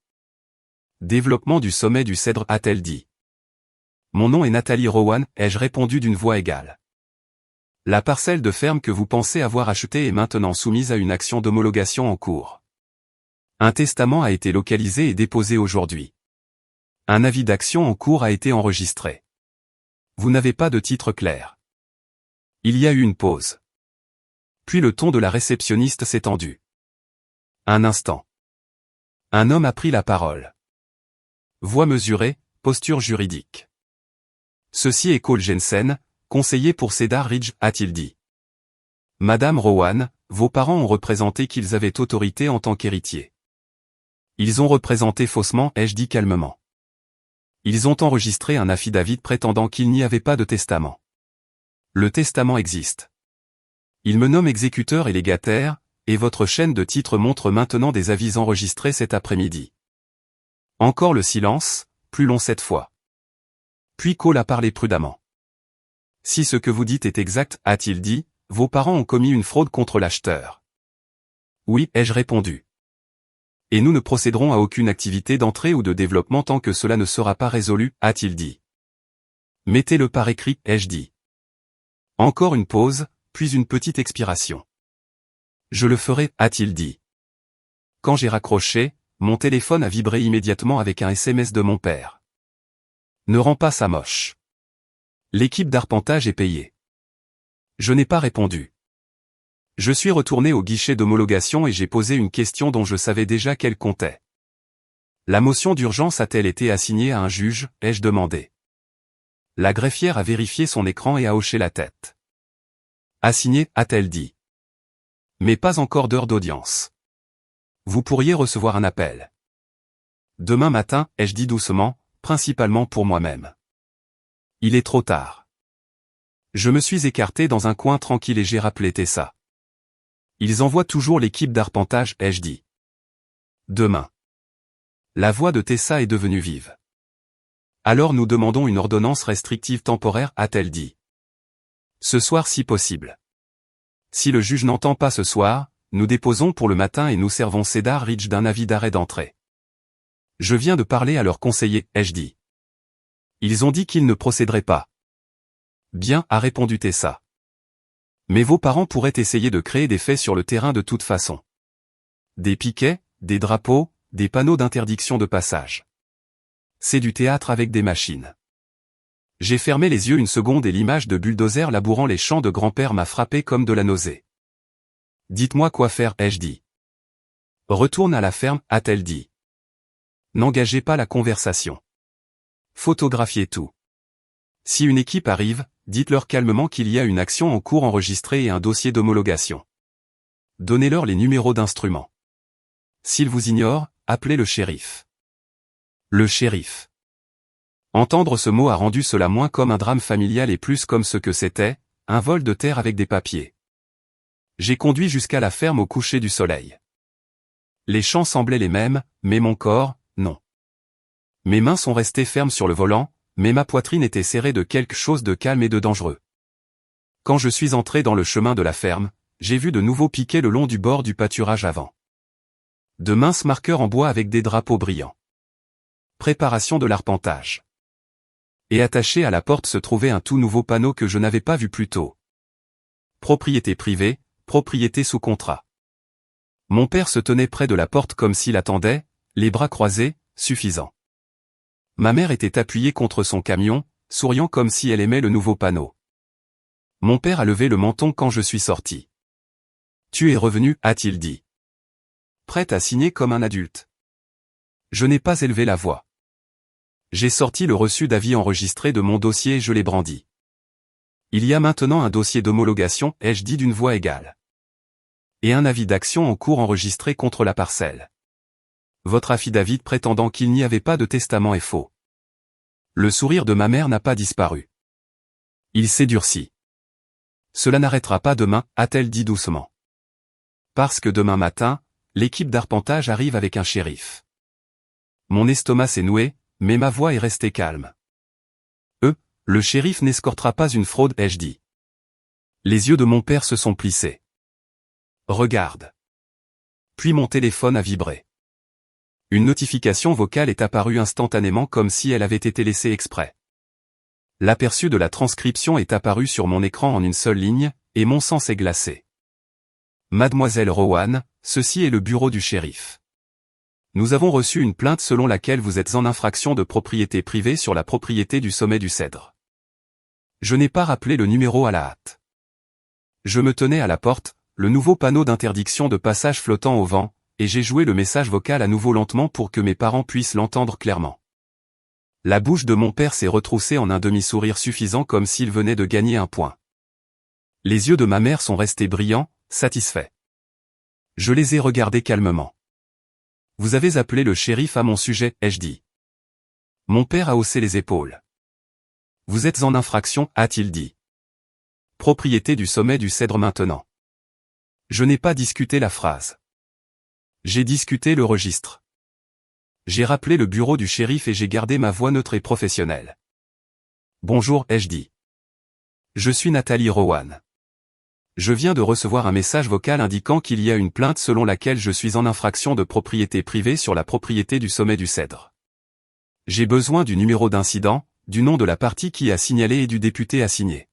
Développement du sommet du cèdre, a-t-elle dit. Mon nom est Nathalie Rowan, ai-je répondu d'une voix égale. La parcelle de ferme que vous pensez avoir achetée est maintenant soumise à une action d'homologation en cours. Un testament a été localisé et déposé aujourd'hui. Un avis d'action en cours a été enregistré. Vous n'avez pas de titre clair. Il y a eu une pause. Puis le ton de la réceptionniste s'est tendu. Un instant. Un homme a pris la parole. Voix mesurée, posture juridique. Ceci est Cole Jensen, conseiller pour Cedar Ridge, a-t-il dit. Madame Rowan, vos parents ont représenté qu'ils avaient autorité en tant qu'héritiers. Ils ont représenté faussement, ai-je dit calmement. Ils ont enregistré un affidavit prétendant qu'il n'y avait pas de testament. Le testament existe. Il me nomme exécuteur et légataire, et votre chaîne de titres montre maintenant des avis enregistrés cet après-midi. Encore le silence, plus long cette fois. Puis Cole a parlé prudemment. Si ce que vous dites est exact, a-t-il dit, vos parents ont commis une fraude contre l'acheteur. Oui, ai-je répondu. Et nous ne procéderons à aucune activité d'entrée ou de développement tant que cela ne sera pas résolu, a-t-il dit. Mettez-le par écrit, ai-je dit. Encore une pause, puis une petite expiration. Je le ferai, a-t-il dit. Quand j'ai raccroché, mon téléphone a vibré immédiatement avec un SMS de mon père. Ne rends pas ça moche. L'équipe d'arpentage est payée. Je n'ai pas répondu. Je suis retourné au guichet d'homologation et j'ai posé une question dont je savais déjà qu'elle comptait. La motion d'urgence a-t-elle été assignée à un juge, ai-je demandé. La greffière a vérifié son écran et a hoché la tête. Assignée, a-t-elle dit. Mais pas encore d'heure d'audience. Vous pourriez recevoir un appel. Demain matin, ai-je dit doucement, principalement pour moi-même. Il est trop tard. Je me suis écarté dans un coin tranquille et j'ai rappelé Tessa. Ils envoient toujours l'équipe d'arpentage, ai-je dit. Demain. La voix de Tessa est devenue vive. Alors nous demandons une ordonnance restrictive temporaire, a-t-elle dit. Ce soir si possible. Si le juge n'entend pas ce soir, nous déposons pour le matin et nous servons Cedar Ridge d'un avis d'arrêt d'entrée. Je viens de parler à leur conseiller, ai-je dit. Ils ont dit qu'ils ne procéderaient pas. Bien, a répondu Tessa. Mais vos parents pourraient essayer de créer des faits sur le terrain de toute façon. Des piquets, des drapeaux, des panneaux d'interdiction de passage. C'est du théâtre avec des machines. J'ai fermé les yeux une seconde et l'image de bulldozer labourant les champs de grand-père m'a frappé comme de la nausée. Dites-moi quoi faire, ai-je dit. Retourne à la ferme, a-t-elle dit. N'engagez pas la conversation. Photographiez tout. Si une équipe arrive, dites-leur calmement qu'il y a une action en cours enregistrée et un dossier d'homologation. Donnez-leur les numéros d'instruments. S'ils vous ignorent, appelez le shérif. Le shérif. Entendre ce mot a rendu cela moins comme un drame familial et plus comme ce que c'était, un vol de terre avec des papiers. J'ai conduit jusqu'à la ferme au coucher du soleil. Les champs semblaient les mêmes, mais mon corps, non. Mes mains sont restées fermes sur le volant, mais ma poitrine était serrée de quelque chose de calme et de dangereux. Quand je suis entré dans le chemin de la ferme, j'ai vu de nouveaux piquets le long du bord du pâturage avant. De minces marqueurs en bois avec des drapeaux brillants. Préparation de l'arpentage. Et attaché à la porte se trouvait un tout nouveau panneau que je n'avais pas vu plus tôt. Propriété privée, propriété sous contrat. Mon père se tenait près de la porte comme s'il attendait, les bras croisés, suffisant. Ma mère était appuyée contre son camion, souriant comme si elle aimait le nouveau panneau. Mon père a levé le menton quand je suis sorti. Tu es revenu, a-t-il dit. Prête à signer comme un adulte. Je n'ai pas élevé la voix. J'ai sorti le reçu d'avis enregistré de mon dossier et je l'ai brandi. Il y a maintenant un dossier d'homologation, ai-je dit d'une voix égale. Et un avis d'action en cours enregistré contre la parcelle. Votre affidavit prétendant qu'il n'y avait pas de testament est faux. Le sourire de ma mère n'a pas disparu. Il s'est durci. Cela n'arrêtera pas demain, a-t-elle dit doucement. Parce que demain matin, l'équipe d'arpentage arrive avec un shérif. Mon estomac s'est noué, mais ma voix est restée calme. Le shérif n'escortera pas une fraude, ai-je dit. Les yeux de mon père se sont plissés. Regarde. Puis mon téléphone a vibré. Une notification vocale est apparue instantanément comme si elle avait été laissée exprès. L'aperçu de la transcription est apparu sur mon écran en une seule ligne, et mon sang s'est glacé. Mademoiselle Rowan, ceci est le bureau du shérif. Nous avons reçu une plainte selon laquelle vous êtes en infraction de propriété privée sur la propriété du sommet du Cèdre. Je n'ai pas rappelé le numéro à la hâte. Je me tenais à la porte, le nouveau panneau d'interdiction de passage flottant au vent, et j'ai joué le message vocal à nouveau lentement pour que mes parents puissent l'entendre clairement. La bouche de mon père s'est retroussée en un demi-sourire suffisant comme s'il venait de gagner un point. Les yeux de ma mère sont restés brillants, satisfaits. Je les ai regardés calmement. Vous avez appelé le shérif à mon sujet, ai-je dit. Mon père a haussé les épaules. Vous êtes en infraction, a-t-il dit. Propriété du sommet du Cèdre maintenant. Je n'ai pas discuté la phrase. J'ai discuté le registre. J'ai rappelé le bureau du shérif et j'ai gardé ma voix neutre et professionnelle. Bonjour, ai-je dit. Je suis Nathalie Rowan. Je viens de recevoir un message vocal indiquant qu'il y a une plainte selon laquelle je suis en infraction de propriété privée sur la propriété du sommet du Cèdre. J'ai besoin du numéro d'incident, du nom de la partie qui a signalé et du député à signer.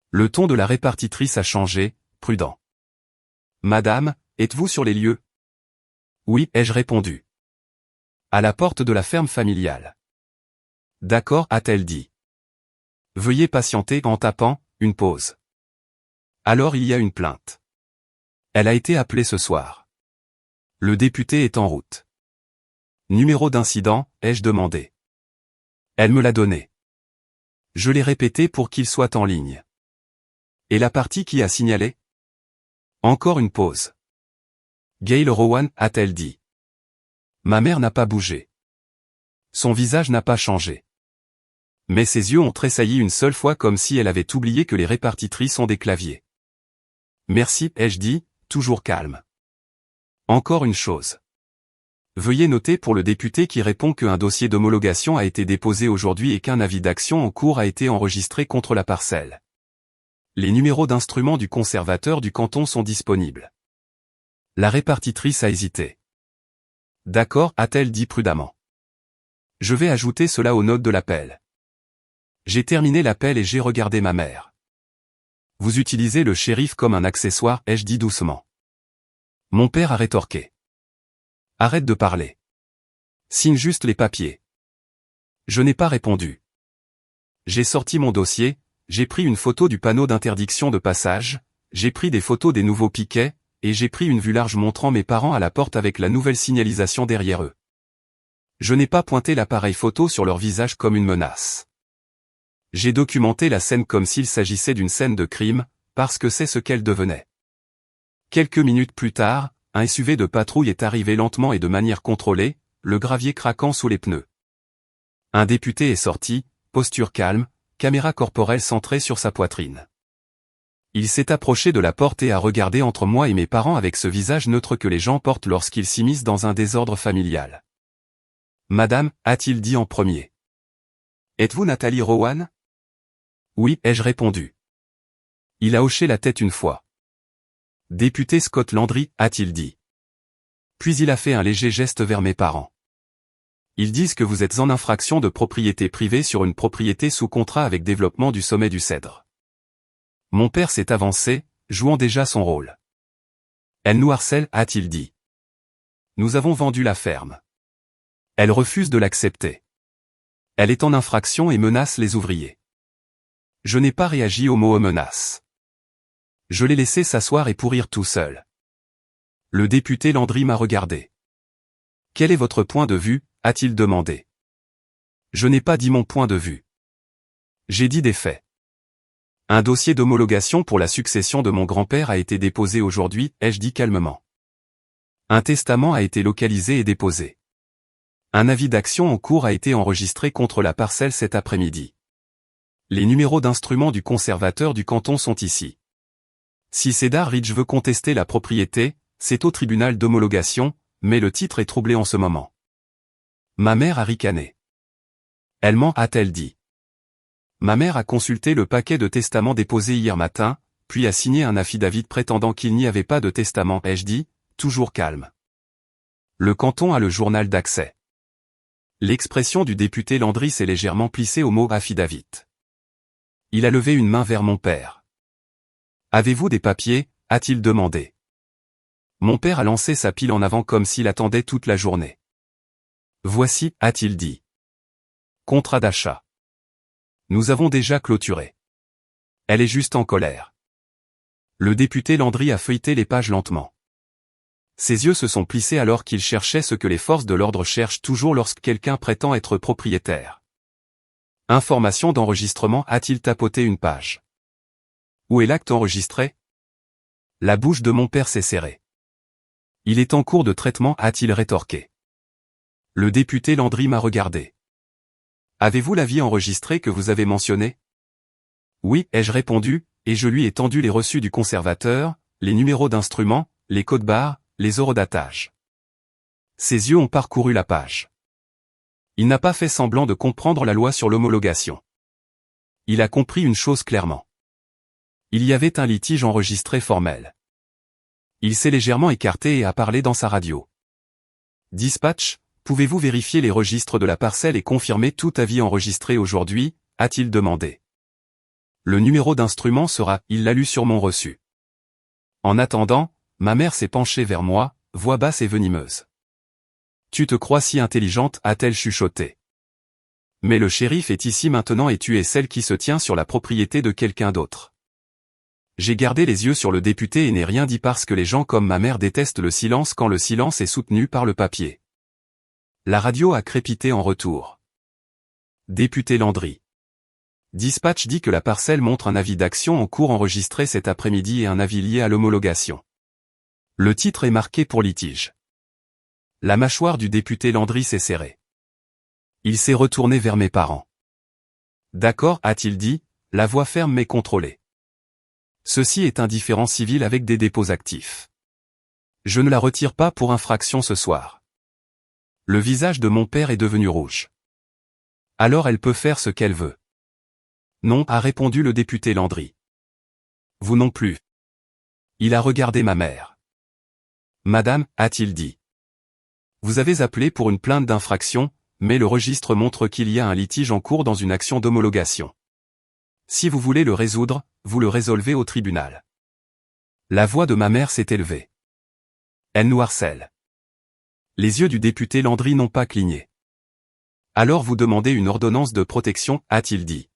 Le ton de la répartitrice a changé, prudent. Madame, êtes-vous sur les lieux? Oui, ai-je répondu. À la porte de la ferme familiale. D'accord, a-t-elle dit. Veuillez patienter en tapant, une pause. Alors il y a une plainte. Elle a été appelée ce soir. Le député est en route. Numéro d'incident, ai-je demandé. Elle me l'a donné. Je l'ai répété pour qu'il soit en ligne. Et la partie qui a signalé? Encore une pause. Gail Rowan, a-t-elle dit. Ma mère n'a pas bougé. Son visage n'a pas changé. Mais ses yeux ont tressailli une seule fois comme si elle avait oublié que les répartitrices ont des claviers. Merci, ai-je dit, toujours calme. Encore une chose. Veuillez noter pour le député qui répond qu'un dossier d'homologation a été déposé aujourd'hui et qu'un avis d'action en cours a été enregistré contre la parcelle. Les numéros d'instruments du conservateur du canton sont disponibles. La répartitrice a hésité. D'accord, a-t-elle dit prudemment. Je vais ajouter cela aux notes de l'appel. J'ai terminé l'appel et j'ai regardé ma mère. Vous utilisez le shérif comme un accessoire, ai-je dit doucement. Mon père a rétorqué. Arrête de parler. Signe juste les papiers. Je n'ai pas répondu. J'ai sorti mon dossier, j'ai pris une photo du panneau d'interdiction de passage, j'ai pris des photos des nouveaux piquets, et j'ai pris une vue large montrant mes parents à la porte avec la nouvelle signalisation derrière eux. Je n'ai pas pointé l'appareil photo sur leur visage comme une menace. J'ai documenté la scène comme s'il s'agissait d'une scène de crime, parce que c'est ce qu'elle devenait. Quelques minutes plus tard, un SUV de patrouille est arrivé lentement et de manière contrôlée, le gravier craquant sous les pneus. Un député est sorti, posture calme, caméra corporelle centrée sur sa poitrine. Il s'est approché de la porte et a regardé entre moi et mes parents avec ce visage neutre que les gens portent lorsqu'ils s'immiscent dans un désordre familial. Madame, a-t-il dit en premier. Êtes-vous Nathalie Rowan? Oui, ai-je répondu. Il a hoché la tête une fois. Député Scott Landry, a-t-il dit. Puis il a fait un léger geste vers mes parents. Ils disent que vous êtes en infraction de propriété privée sur une propriété sous contrat avec développement du sommet du Cèdre. Mon père s'est avancé, jouant déjà son rôle. Elle nous harcèle, a-t-il dit. Nous avons vendu la ferme. Elle refuse de l'accepter. Elle est en infraction et menace les ouvriers. Je n'ai pas réagi au mot menace. Je l'ai laissé s'asseoir et pourrir tout seul. Le député Landry m'a regardé. Quel est votre point de vue, a-t-il demandé. Je n'ai pas dit mon point de vue. J'ai dit des faits. Un dossier d'homologation pour la succession de mon grand-père a été déposé aujourd'hui, ai-je dit calmement. Un testament a été localisé et déposé. Un avis d'action en cours a été enregistré contre la parcelle cet après-midi. Les numéros d'instruments du conservateur du canton sont ici. Si Cedar Ridge veut contester la propriété, c'est au tribunal d'homologation, mais le titre est troublé en ce moment. Ma mère a ricané. Elle ment, a-t-elle dit. Ma mère a consulté le paquet de testaments déposés hier matin, puis a signé un affidavit prétendant qu'il n'y avait pas de testament, ai-je dit, toujours calme. Le canton a le journal d'accès. L'expression du député Landry s'est légèrement plissée au mot affidavit. Il a levé une main vers mon père. Avez-vous des papiers, a-t-il demandé. Mon père a lancé sa pile en avant comme s'il attendait toute la journée. Voici, a-t-il dit. Contrat d'achat. Nous avons déjà clôturé. Elle est juste en colère. Le député Landry a feuilleté les pages lentement. Ses yeux se sont plissés alors qu'il cherchait ce que les forces de l'ordre cherchent toujours lorsque quelqu'un prétend être propriétaire. Information d'enregistrement, a-t-il tapoté une page. Où est l'acte enregistré? La bouche de mon père s'est serrée. Il est en cours de traitement, a-t-il rétorqué. Le député Landry m'a regardé. Avez-vous l'avis enregistré que vous avez mentionné? Oui, ai-je répondu, et je lui ai tendu les reçus du conservateur, les numéros d'instruments, les codes-barres, les eurodatages. Ses yeux ont parcouru la page. Il n'a pas fait semblant de comprendre la loi sur l'homologation. Il a compris une chose clairement. Il y avait un litige enregistré formel. Il s'est légèrement écarté et a parlé dans sa radio. Dispatch, pouvez-vous vérifier les registres de la parcelle et confirmer tout avis enregistré aujourd'hui, a-t-il demandé. Le numéro d'instrument sera, il l'a lu sur mon reçu. En attendant, ma mère s'est penchée vers moi, voix basse et venimeuse. Tu te crois si intelligente, a-t-elle chuchoté. Mais le shérif est ici maintenant et tu es celle qui se tient sur la propriété de quelqu'un d'autre. J'ai gardé les yeux sur le député et n'ai rien dit parce que les gens comme ma mère détestent le silence quand le silence est soutenu par le papier. La radio a crépité en retour. Député Landry. Dispatch dit que la parcelle montre un avis d'action en cours enregistré cet après-midi et un avis lié à l'homologation. Le titre est marqué pour litige. La mâchoire du député Landry s'est serrée. Il s'est retourné vers mes parents. D'accord, a-t-il dit, la voix ferme mais contrôlée. Ceci est un différend civil avec des dépôts actifs. Je ne la retire pas pour infraction ce soir. Le visage de mon père est devenu rouge. Alors elle peut faire ce qu'elle veut. Non, a répondu le député Landry. Vous non plus. Il a regardé ma mère. Madame, a-t-il dit. Vous avez appelé pour une plainte d'infraction, mais le registre montre qu'il y a un litige en cours dans une action d'homologation. Si vous voulez le résoudre, vous le résolvez au tribunal. La voix de ma mère s'est élevée. Elle nous harcèle. Les yeux du député Landry n'ont pas cligné. Alors vous demandez une ordonnance de protection, a-t-il dit.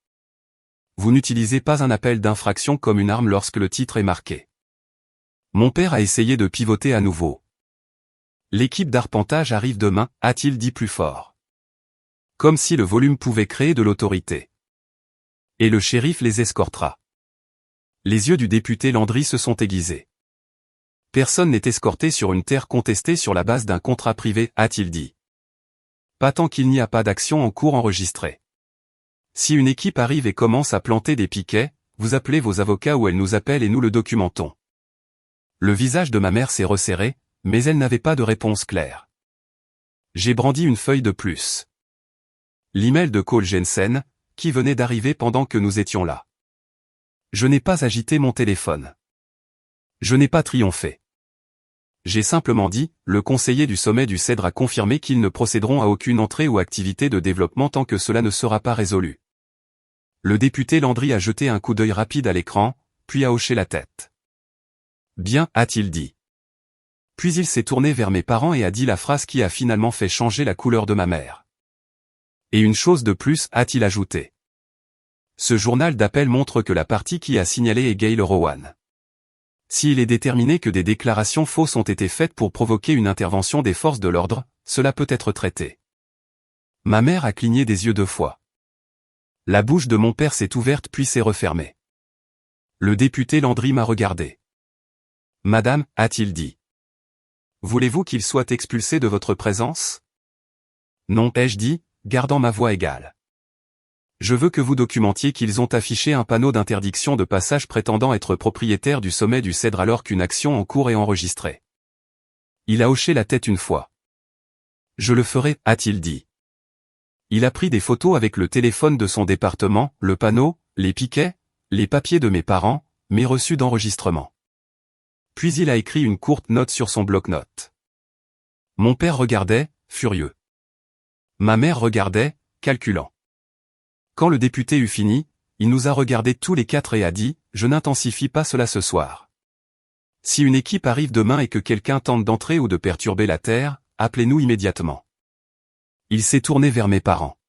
Vous n'utilisez pas un appel d'infraction comme une arme lorsque le titre est marqué. Mon père a essayé de pivoter à nouveau. L'équipe d'arpentage arrive demain, a-t-il dit plus fort. Comme si le volume pouvait créer de l'autorité. Et le shérif les escortera. Les yeux du député Landry se sont aiguisés. Personne n'est escorté sur une terre contestée sur la base d'un contrat privé, a-t-il dit. Pas tant qu'il n'y a pas d'action en cours enregistrée. Si une équipe arrive et commence à planter des piquets, vous appelez vos avocats ou elle nous appelle et nous le documentons. Le visage de ma mère s'est resserré, mais elle n'avait pas de réponse claire. J'ai brandi une feuille de plus. L'email de Cole Jensen, qui venait d'arriver pendant que nous étions là. Je n'ai pas agité mon téléphone. Je n'ai pas triomphé. J'ai simplement dit, le conseiller du sommet du Cèdre a confirmé qu'ils ne procéderont à aucune entrée ou activité de développement tant que cela ne sera pas résolu. Le député Landry a jeté un coup d'œil rapide à l'écran, puis a hoché la tête. Bien, a-t-il dit. Puis il s'est tourné vers mes parents et a dit la phrase qui a finalement fait changer la couleur de ma mère. Et une chose de plus, a-t-il ajouté. Ce journal d'appel montre que la partie qui a signalé est Gail Rowan. S'il est déterminé que des déclarations fausses ont été faites pour provoquer une intervention des forces de l'ordre, cela peut être traité. Ma mère a cligné des yeux 2 fois. La bouche de mon père s'est ouverte puis s'est refermée. Le député Landry m'a regardé. Madame, a-t-il dit. Voulez-vous qu'il soit expulsé de votre présence? Non, ai-je dit, gardant ma voix égale. Je veux que vous documentiez qu'ils ont affiché un panneau d'interdiction de passage prétendant être propriétaire du sommet du Cèdre alors qu'une action en cours est enregistrée. Il a hoché la tête une fois. Je le ferai, a-t-il dit. Il a pris des photos avec le téléphone de son département, le panneau, les piquets, les papiers de mes parents, mes reçus d'enregistrement. Puis il a écrit une courte note sur son bloc-notes. Mon père regardait, furieux. Ma mère regardait, calculant. Quand le député eut fini, il nous a regardés tous les 4 et a dit, je n'intensifie pas cela ce soir. Si une équipe arrive demain et que quelqu'un tente d'entrer ou de perturber la terre, appelez-nous immédiatement. Il s'est tourné vers mes parents.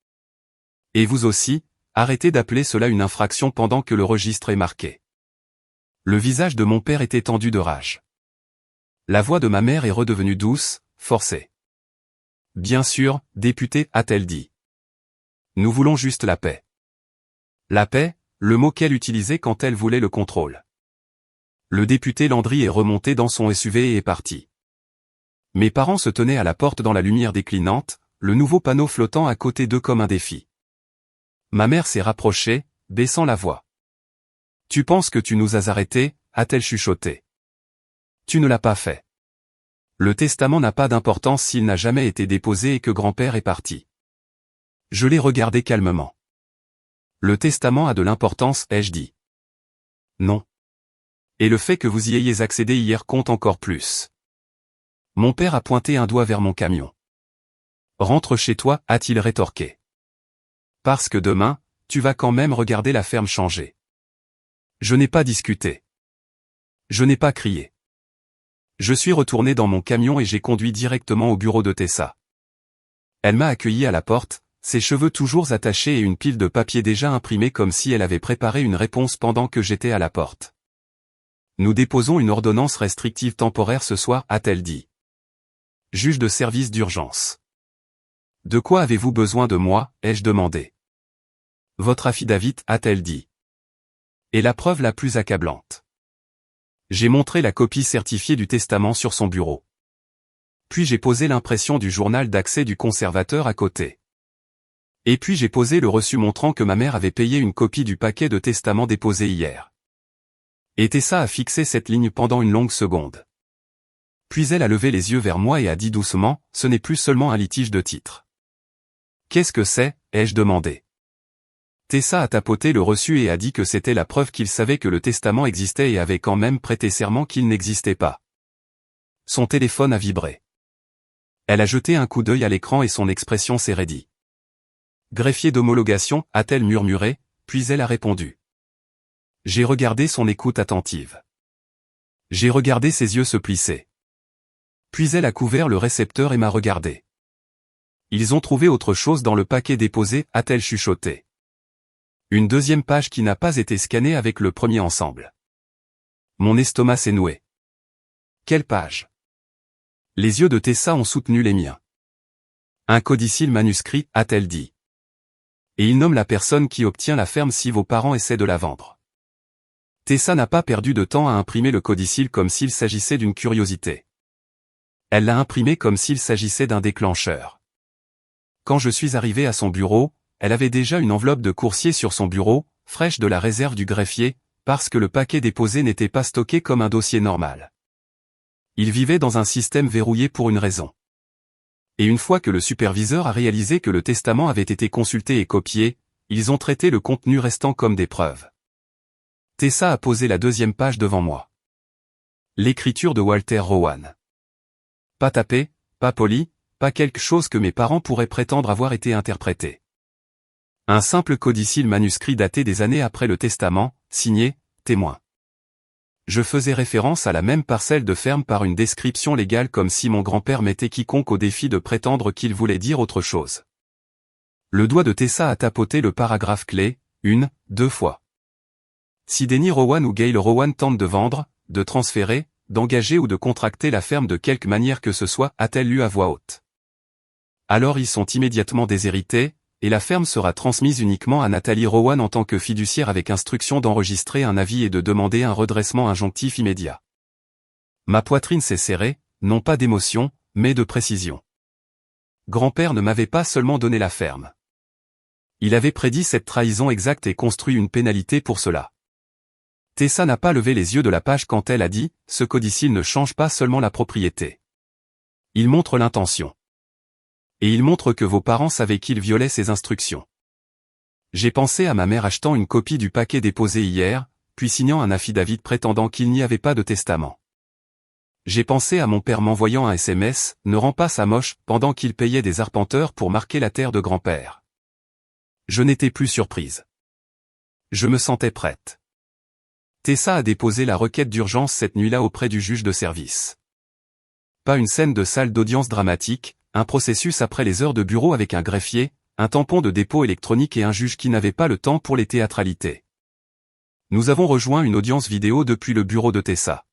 Et vous aussi, arrêtez d'appeler cela une infraction pendant que le registre est marqué. Le visage de mon père était tendu de rage. La voix de ma mère est redevenue douce, forcée. Bien sûr, député, a-t-elle dit. Nous voulons juste la paix. La paix, le mot qu'elle utilisait quand elle voulait le contrôle. Le député Landry est remonté dans son SUV et est parti. Mes parents se tenaient à la porte dans la lumière déclinante, le nouveau panneau flottant à côté d'eux comme un défi. Ma mère s'est rapprochée, baissant la voix. « Tu penses que tu nous as arrêtés ?» a-t-elle chuchoté. « Tu ne l'as pas fait. Le testament n'a pas d'importance s'il n'a jamais été déposé et que grand-père est parti. » Je l'ai regardé calmement. « Le testament a de l'importance, ai-je dit. »« Non. Et le fait que vous y ayez accédé hier compte encore plus. » Mon père a pointé un doigt vers mon camion. « Rentre chez toi, a-t-il rétorqué. Parce que demain, tu vas quand même regarder la ferme changer. » Je n'ai pas discuté. Je n'ai pas crié. Je suis retourné dans mon camion et j'ai conduit directement au bureau de Tessa. Elle m'a accueilli à la porte, ses cheveux toujours attachés et une pile de papier déjà imprimé comme si elle avait préparé une réponse pendant que j'étais à la porte. « Nous déposons une ordonnance restrictive temporaire ce soir, a-t-elle dit. Juge de service d'urgence. De quoi avez-vous besoin de moi, ai-je demandé. Votre affidavit, a-t-elle dit. Et la preuve la plus accablante. J'ai montré la copie certifiée du testament sur son bureau. Puis j'ai posé l'impression du journal d'accès du conservateur à côté. Et puis j'ai posé le reçu montrant que ma mère avait payé une copie du paquet de testament déposé hier. Et Tessa a fixé cette ligne pendant une longue seconde. Puis elle a levé les yeux vers moi et a dit doucement, « Ce n'est plus seulement un litige de titre. »« Qu'est-ce que c'est ?» ai-je demandé. Tessa a tapoté le reçu et a dit que c'était la preuve qu'il savait que le testament existait et avait quand même prêté serment qu'il n'existait pas. Son téléphone a vibré. Elle a jeté un coup d'œil à l'écran et son expression s'est raidie. « Greffier d'homologation » a-t-elle murmuré, puis elle a répondu. J'ai regardé son écoute attentive. J'ai regardé ses yeux se plisser. Puis elle a couvert le récepteur et m'a regardé. « Ils ont trouvé autre chose dans le paquet déposé » a-t-elle chuchoté. Une deuxième page qui n'a pas été scannée avec le premier ensemble. Mon estomac s'est noué. Quelle page? Les yeux de Tessa ont soutenu les miens. Un codicile manuscrit, a-t-elle dit. Et il nomme la personne qui obtient la ferme si vos parents essaient de la vendre. Tessa n'a pas perdu de temps à imprimer le codicile comme s'il s'agissait d'une curiosité. Elle l'a imprimé comme s'il s'agissait d'un déclencheur. Quand je suis arrivé à son bureau, elle avait déjà une enveloppe de coursier sur son bureau, fraîche de la réserve du greffier, parce que le paquet déposé n'était pas stocké comme un dossier normal. Il vivait dans un système verrouillé pour une raison. Et une fois que le superviseur a réalisé que le testament avait été consulté et copié, ils ont traité le contenu restant comme des preuves. Tessa a posé la deuxième page devant moi. L'écriture de Walter Rowan. Pas tapé, pas poli, pas quelque chose que mes parents pourraient prétendre avoir été interprété. Un simple codicile manuscrit daté des années après le testament, signé « Témoin ». Je faisais référence à la même parcelle de ferme par une description légale comme si mon grand-père mettait quiconque au défi de prétendre qu'il voulait dire autre chose. Le doigt de Tessa a tapoté le paragraphe clé, 2 fois. Si Denny Rowan ou Gail Rowan tentent de vendre, de transférer, d'engager ou de contracter la ferme de quelque manière que ce soit, a-t-elle lu à voix haute. Alors ils sont immédiatement déshérités, et la ferme sera transmise uniquement à Nathalie Rowan en tant que fiduciaire avec instruction d'enregistrer un avis et de demander un redressement injonctif immédiat. Ma poitrine s'est serrée, non pas d'émotion, mais de précision. Grand-père ne m'avait pas seulement donné la ferme. Il avait prédit cette trahison exacte et construit une pénalité pour cela. Tessa n'a pas levé les yeux de la page quand elle a dit « Ce codicile ne change pas seulement la propriété. Il montre l'intention. Et il montre que vos parents savaient qu'ils violaient ces instructions. » J'ai pensé à ma mère achetant une copie du paquet déposé hier, puis signant un affidavit prétendant qu'il n'y avait pas de testament. J'ai pensé à mon père m'envoyant un SMS, ne rends pas ça moche, pendant qu'il payait des arpenteurs pour marquer la terre de grand-père. Je n'étais plus surprise. Je me sentais prête. Tessa a déposé la requête d'urgence cette nuit-là auprès du juge de service. Pas une scène de salle d'audience dramatique, un processus après les heures de bureau avec un greffier, un tampon de dépôt électronique et un juge qui n'avait pas le temps pour les théâtralités. Nous avons rejoint une audience vidéo depuis le bureau de Tessa.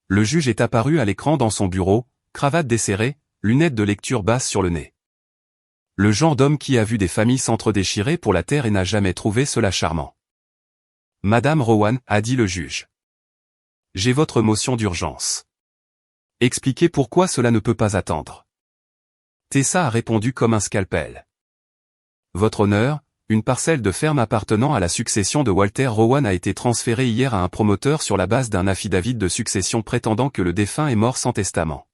Le juge est apparu à l'écran dans son bureau, cravate desserrée, lunettes de lecture basse sur le nez. Le genre d'homme qui a vu des familles s'entre-déchirer pour la terre et n'a jamais trouvé cela charmant. Madame Rowan, a dit le juge. J'ai votre motion d'urgence. Expliquez pourquoi cela ne peut pas attendre. Tessa a répondu comme un scalpel. Votre honneur, une parcelle de ferme appartenant à la succession de Walter Rowan a été transférée hier à un promoteur sur la base d'un affidavit de succession prétendant que le défunt est mort sans testament.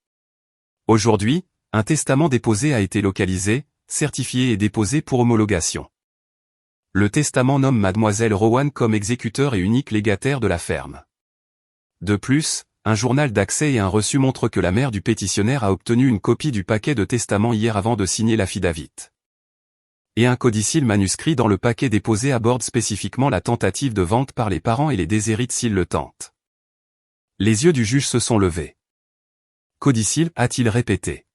Aujourd'hui, un testament déposé a été localisé, certifié et déposé pour homologation. Le testament nomme Mademoiselle Rowan comme exécuteur et unique légataire de la ferme. De plus, un journal d'accès et un reçu montrent que la mère du pétitionnaire a obtenu une copie du paquet de testament hier avant de signer l'affidavit. Et un codicile manuscrit dans le paquet déposé aborde spécifiquement la tentative de vente par les parents et les déshérites s'ils le tentent. Les yeux du juge se sont levés. Codicile, a-t-il répété.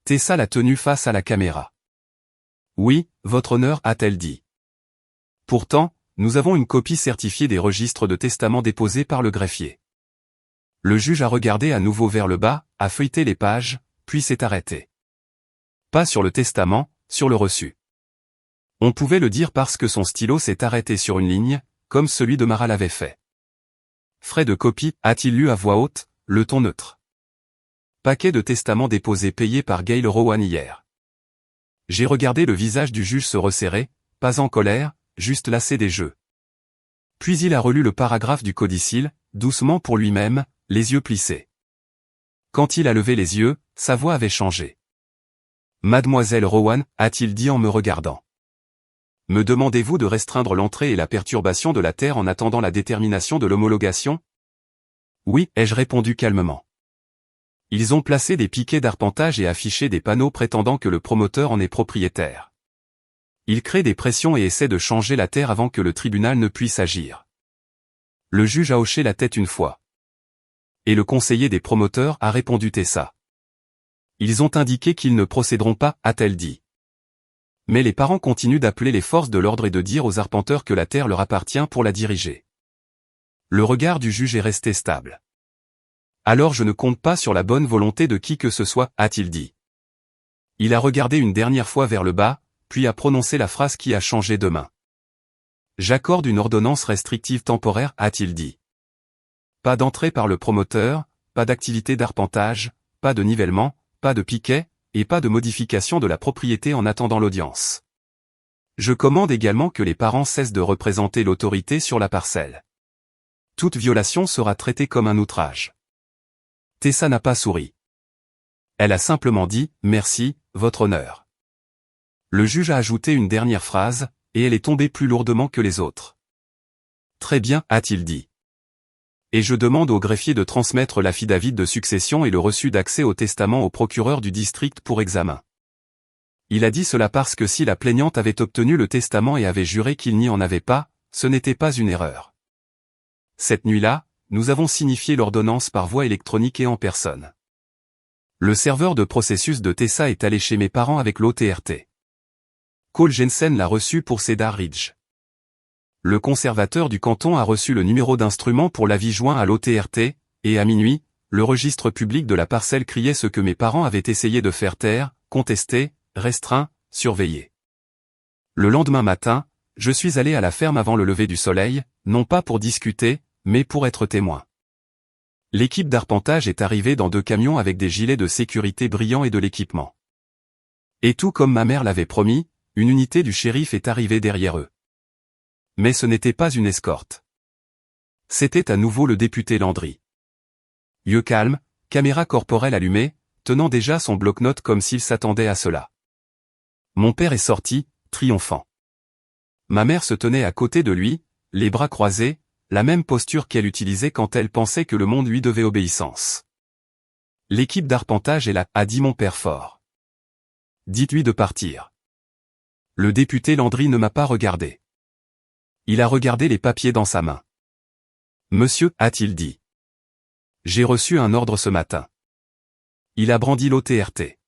Tessa l'a tenu face à la caméra. Oui, votre honneur, a-t-elle dit. Pourtant, nous avons une copie certifiée des registres de testament déposés par le greffier. Le juge a regardé à nouveau vers le bas, a feuilleté les pages, puis s'est arrêté. Pas sur le testament, sur le reçu. On pouvait le dire parce que son stylo s'est arrêté sur une ligne, comme celui de Mara l'avait fait. Frais de copie, a-t-il lu à voix haute, le ton neutre. Paquet de testament déposé payé par Gail Rowan hier. J'ai regardé le visage du juge se resserrer, pas en colère, juste lassé des jeux. Puis il a relu le paragraphe du codicile, doucement pour lui-même, les yeux plissés. Quand il a levé les yeux, sa voix avait changé. Mademoiselle Rowan, a-t-il dit en me regardant. Me demandez-vous de restreindre l'entrée et la perturbation de la terre en attendant la détermination de l'homologation? Oui, ai-je répondu calmement. Ils ont placé des piquets d'arpentage et affiché des panneaux prétendant que le promoteur en est propriétaire. Ils créent des pressions et essaient de changer la terre avant que le tribunal ne puisse agir. Le juge a hoché la tête une fois. Et le conseiller des promoteurs a répondu Tessa. Ils ont indiqué qu'ils ne procéderont pas, a-t-elle dit. Mais les parents continuent d'appeler les forces de l'ordre et de dire aux arpenteurs que la terre leur appartient pour la diriger. Le regard du juge est resté stable. Alors je ne compte pas sur la bonne volonté de qui que ce soit, a-t-il dit. Il a regardé une dernière fois vers le bas, puis a prononcé la phrase qui a changé de main. J'accorde une ordonnance restrictive temporaire, a-t-il dit. Pas d'entrée par le promoteur, pas d'activité d'arpentage, pas de nivellement, pas de piquet, et pas de modification de la propriété en attendant l'audience. Je commande également que les parents cessent de représenter l'autorité sur la parcelle. Toute violation sera traitée comme un outrage. Tessa n'a pas souri. Elle a simplement dit « Merci, votre honneur ». Le juge a ajouté une dernière phrase, et elle est tombée plus lourdement que les autres. Très bien, a-t-il dit. Et je demande au greffier de transmettre l'affidavit de succession et le reçu d'accès au testament au procureur du district pour examen. Il a dit cela parce que si la plaignante avait obtenu le testament et avait juré qu'il n'y en avait pas, ce n'était pas une erreur. Cette nuit-là, nous avons signifié l'ordonnance par voie électronique et en personne. Le serveur de processus de Tessa est allé chez mes parents avec l'OTRT. Cole Jensen l'a reçu pour Cedar Ridge. Le conservateur du canton a reçu le numéro d'instrument pour l'avis joint à l'OTRT, et à minuit, le registre public de la parcelle criait ce que mes parents avaient essayé de faire taire, contester, restreint, surveiller. Le lendemain matin, je suis allé à la ferme avant le lever du soleil, non pas pour discuter, mais pour être témoin. L'équipe d'arpentage est arrivée dans 2 camions avec des gilets de sécurité brillants et de l'équipement. Et tout comme ma mère l'avait promis, une unité du shérif est arrivée derrière eux. Mais ce n'était pas une escorte. C'était à nouveau le député Landry. Yeux calmes, caméra corporelle allumée, tenant déjà son bloc-notes comme s'il s'attendait à cela. Mon père est sorti, triomphant. Ma mère se tenait à côté de lui, les bras croisés, la même posture qu'elle utilisait quand elle pensait que le monde lui devait obéissance. L'équipe d'arpentage est là, a dit mon père fort. Dites-lui de partir. Le député Landry ne m'a pas regardé. Il a regardé les papiers dans sa main. Monsieur, a-t-il dit. J'ai reçu un ordre ce matin. Il a brandi l'OTRT.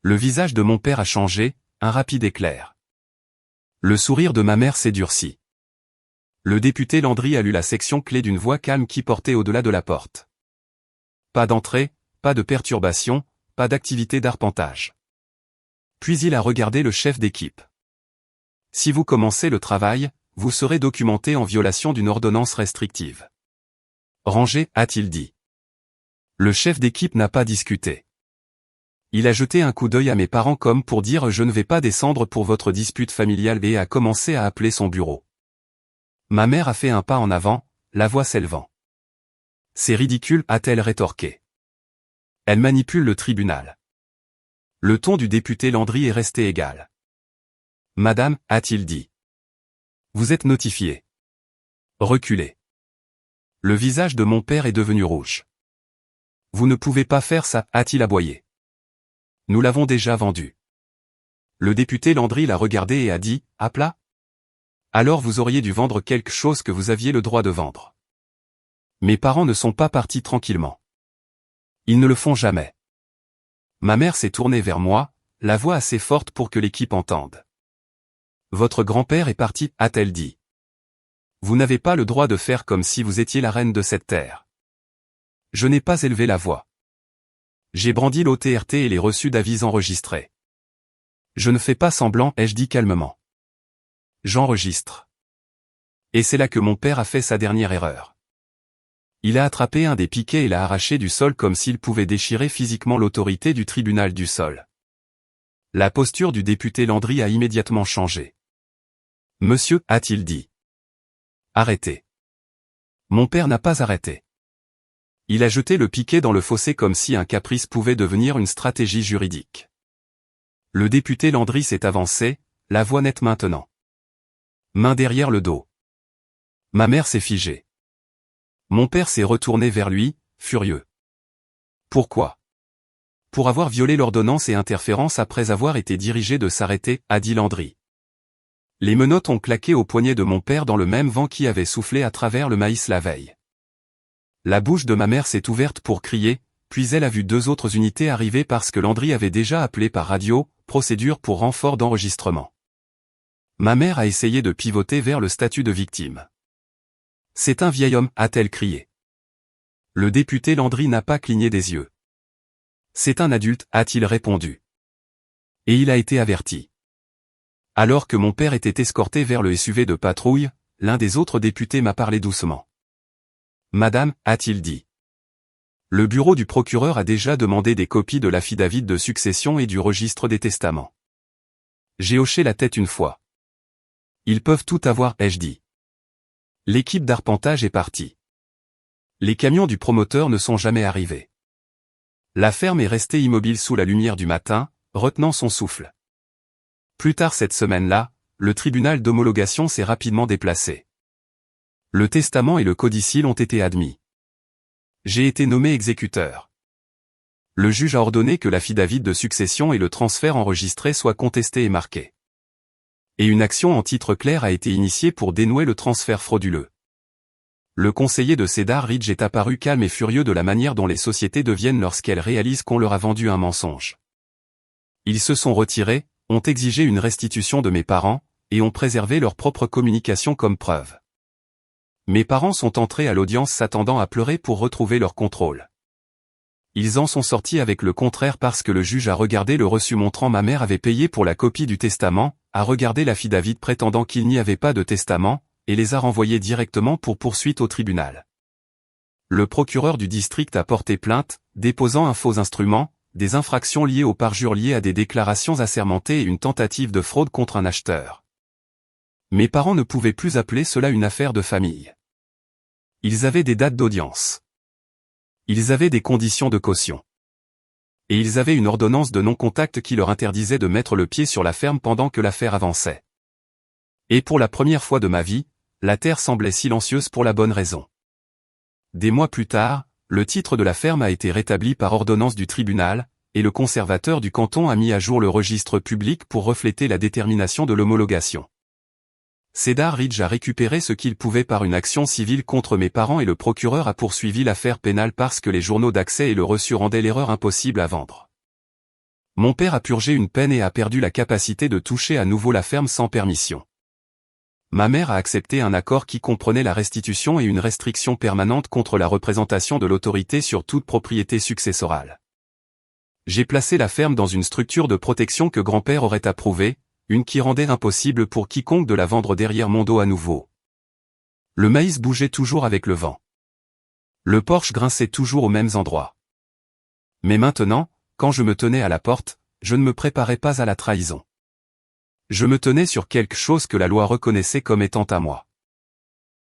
Le visage de mon père a changé, un rapide éclair. Le sourire de ma mère s'est durci. Le député Landry a lu la section clé d'une voix calme qui portait au-delà de la porte. Pas d'entrée, pas de perturbation, pas d'activité d'arpentage. Puis il a regardé le chef d'équipe. Si vous commencez le travail, vous serez documenté en violation d'une ordonnance restrictive. Rangez, a-t-il dit. Le chef d'équipe n'a pas discuté. Il a jeté un coup d'œil à mes parents comme pour dire « je ne vais pas descendre pour votre dispute familiale » et a commencé à appeler son bureau. Ma mère a fait un pas en avant, la voix s'élevant. « C'est ridicule » a-t-elle rétorqué. Elle manipule le tribunal. Le ton du député Landry est resté égal. « Madame » a-t-il dit. « Vous êtes notifiée. Reculez. » Le visage de mon père est devenu rouge. « Vous ne pouvez pas faire ça » a-t-il aboyé. « Nous l'avons déjà vendu. » Le député Landry l'a regardé et a dit « à plat ?» Alors vous auriez dû vendre quelque chose que vous aviez le droit de vendre. Mes parents ne sont pas partis tranquillement. Ils ne le font jamais. Ma mère s'est tournée vers moi, la voix assez forte pour que l'équipe entende. Votre grand-père est parti, a-t-elle dit. Vous n'avez pas le droit de faire comme si vous étiez la reine de cette terre. Je n'ai pas élevé la voix. J'ai brandi l'OTRT et les reçus d'avis enregistrés. Je ne fais pas semblant, ai-je dit calmement. J'enregistre. Et c'est là que mon père a fait sa dernière erreur. Il a attrapé un des piquets et l'a arraché du sol comme s'il pouvait déchirer physiquement l'autorité du tribunal du sol. La posture du député Landry a immédiatement changé. Monsieur, a-t-il dit. Arrêtez. Mon père n'a pas arrêté. Il a jeté le piquet dans le fossé comme si un caprice pouvait devenir une stratégie juridique. Le député Landry s'est avancé, la voix nette maintenant. Main derrière le dos. Ma mère s'est figée. Mon père s'est retourné vers lui, furieux. Pourquoi? Pour avoir violé l'ordonnance et interférence après avoir été dirigé de s'arrêter, a dit Landry. Les menottes ont claqué au poignet de mon père dans le même vent qui avait soufflé à travers le maïs la veille. La bouche de ma mère s'est ouverte pour crier, puis elle a vu deux autres unités arriver parce que Landry avait déjà appelé par radio, procédure pour renfort d'enregistrement. Ma mère a essayé de pivoter vers le statut de victime. C'est un vieil homme, a-t-elle crié. Le député Landry n'a pas cligné des yeux. C'est un adulte, a-t-il répondu. Et il a été averti. Alors que mon père était escorté vers le SUV de patrouille, l'un des autres députés m'a parlé doucement. Madame, a-t-il dit. Le bureau du procureur a déjà demandé des copies de l'affidavit de succession et du registre des testaments. J'ai hoché la tête une fois. Ils peuvent tout avoir, ai-je dit. L'équipe d'arpentage est partie. Les camions du promoteur ne sont jamais arrivés. La ferme est restée immobile sous la lumière du matin, retenant son souffle. Plus tard cette semaine-là, le tribunal d'homologation s'est rapidement déplacé. Le testament et le codicille ont été admis. J'ai été nommé exécuteur. Le juge a ordonné que l'affidavit de succession et le transfert enregistré soient contestés et marqués. Et une action en titre clair a été initiée pour dénouer le transfert frauduleux. Le conseiller de Cedar Ridge est apparu calme et furieux de la manière dont les sociétés deviennent lorsqu'elles réalisent qu'on leur a vendu un mensonge. Ils se sont retirés, ont exigé une restitution de mes parents, et ont préservé leur propre communication comme preuve. Mes parents sont entrés à l'audience s'attendant à pleurer pour retrouver leur contrôle. Ils en sont sortis avec le contraire parce que le juge a regardé le reçu montrant ma mère avait payé pour la copie du testament, a regardé l'affidavit prétendant qu'il n'y avait pas de testament, et les a renvoyés directement pour poursuite au tribunal. Le procureur du district a porté plainte, déposant un faux instrument, des infractions liées au parjure liées à des déclarations assermentées et une tentative de fraude contre un acheteur. Mes parents ne pouvaient plus appeler cela une affaire de famille. Ils avaient des dates d'audience. Ils avaient des conditions de caution. Et ils avaient une ordonnance de non-contact qui leur interdisait de mettre le pied sur la ferme pendant que l'affaire avançait. Et pour la première fois de ma vie, la terre semblait silencieuse pour la bonne raison. Des mois plus tard, le titre de la ferme a été rétabli par ordonnance du tribunal, et le conservateur du canton a mis à jour le registre public pour refléter la détermination de l'homologation. Cedar Ridge a récupéré ce qu'il pouvait par une action civile contre mes parents et le procureur a poursuivi l'affaire pénale parce que les journaux d'accès et le reçu rendaient l'erreur impossible à vendre. Mon père a purgé une peine et a perdu la capacité de toucher à nouveau la ferme sans permission. Ma mère a accepté un accord qui comprenait la restitution et une restriction permanente contre la représentation de l'autorité sur toute propriété successorale. J'ai placé la ferme dans une structure de protection que grand-père aurait approuvée, une qui rendait impossible pour quiconque de la vendre derrière mon dos à nouveau. Le maïs bougeait toujours avec le vent. Le porche grinçait toujours aux mêmes endroits. Mais maintenant, quand je me tenais à la porte, je ne me préparais pas à la trahison. Je me tenais sur quelque chose que la loi reconnaissait comme étant à moi.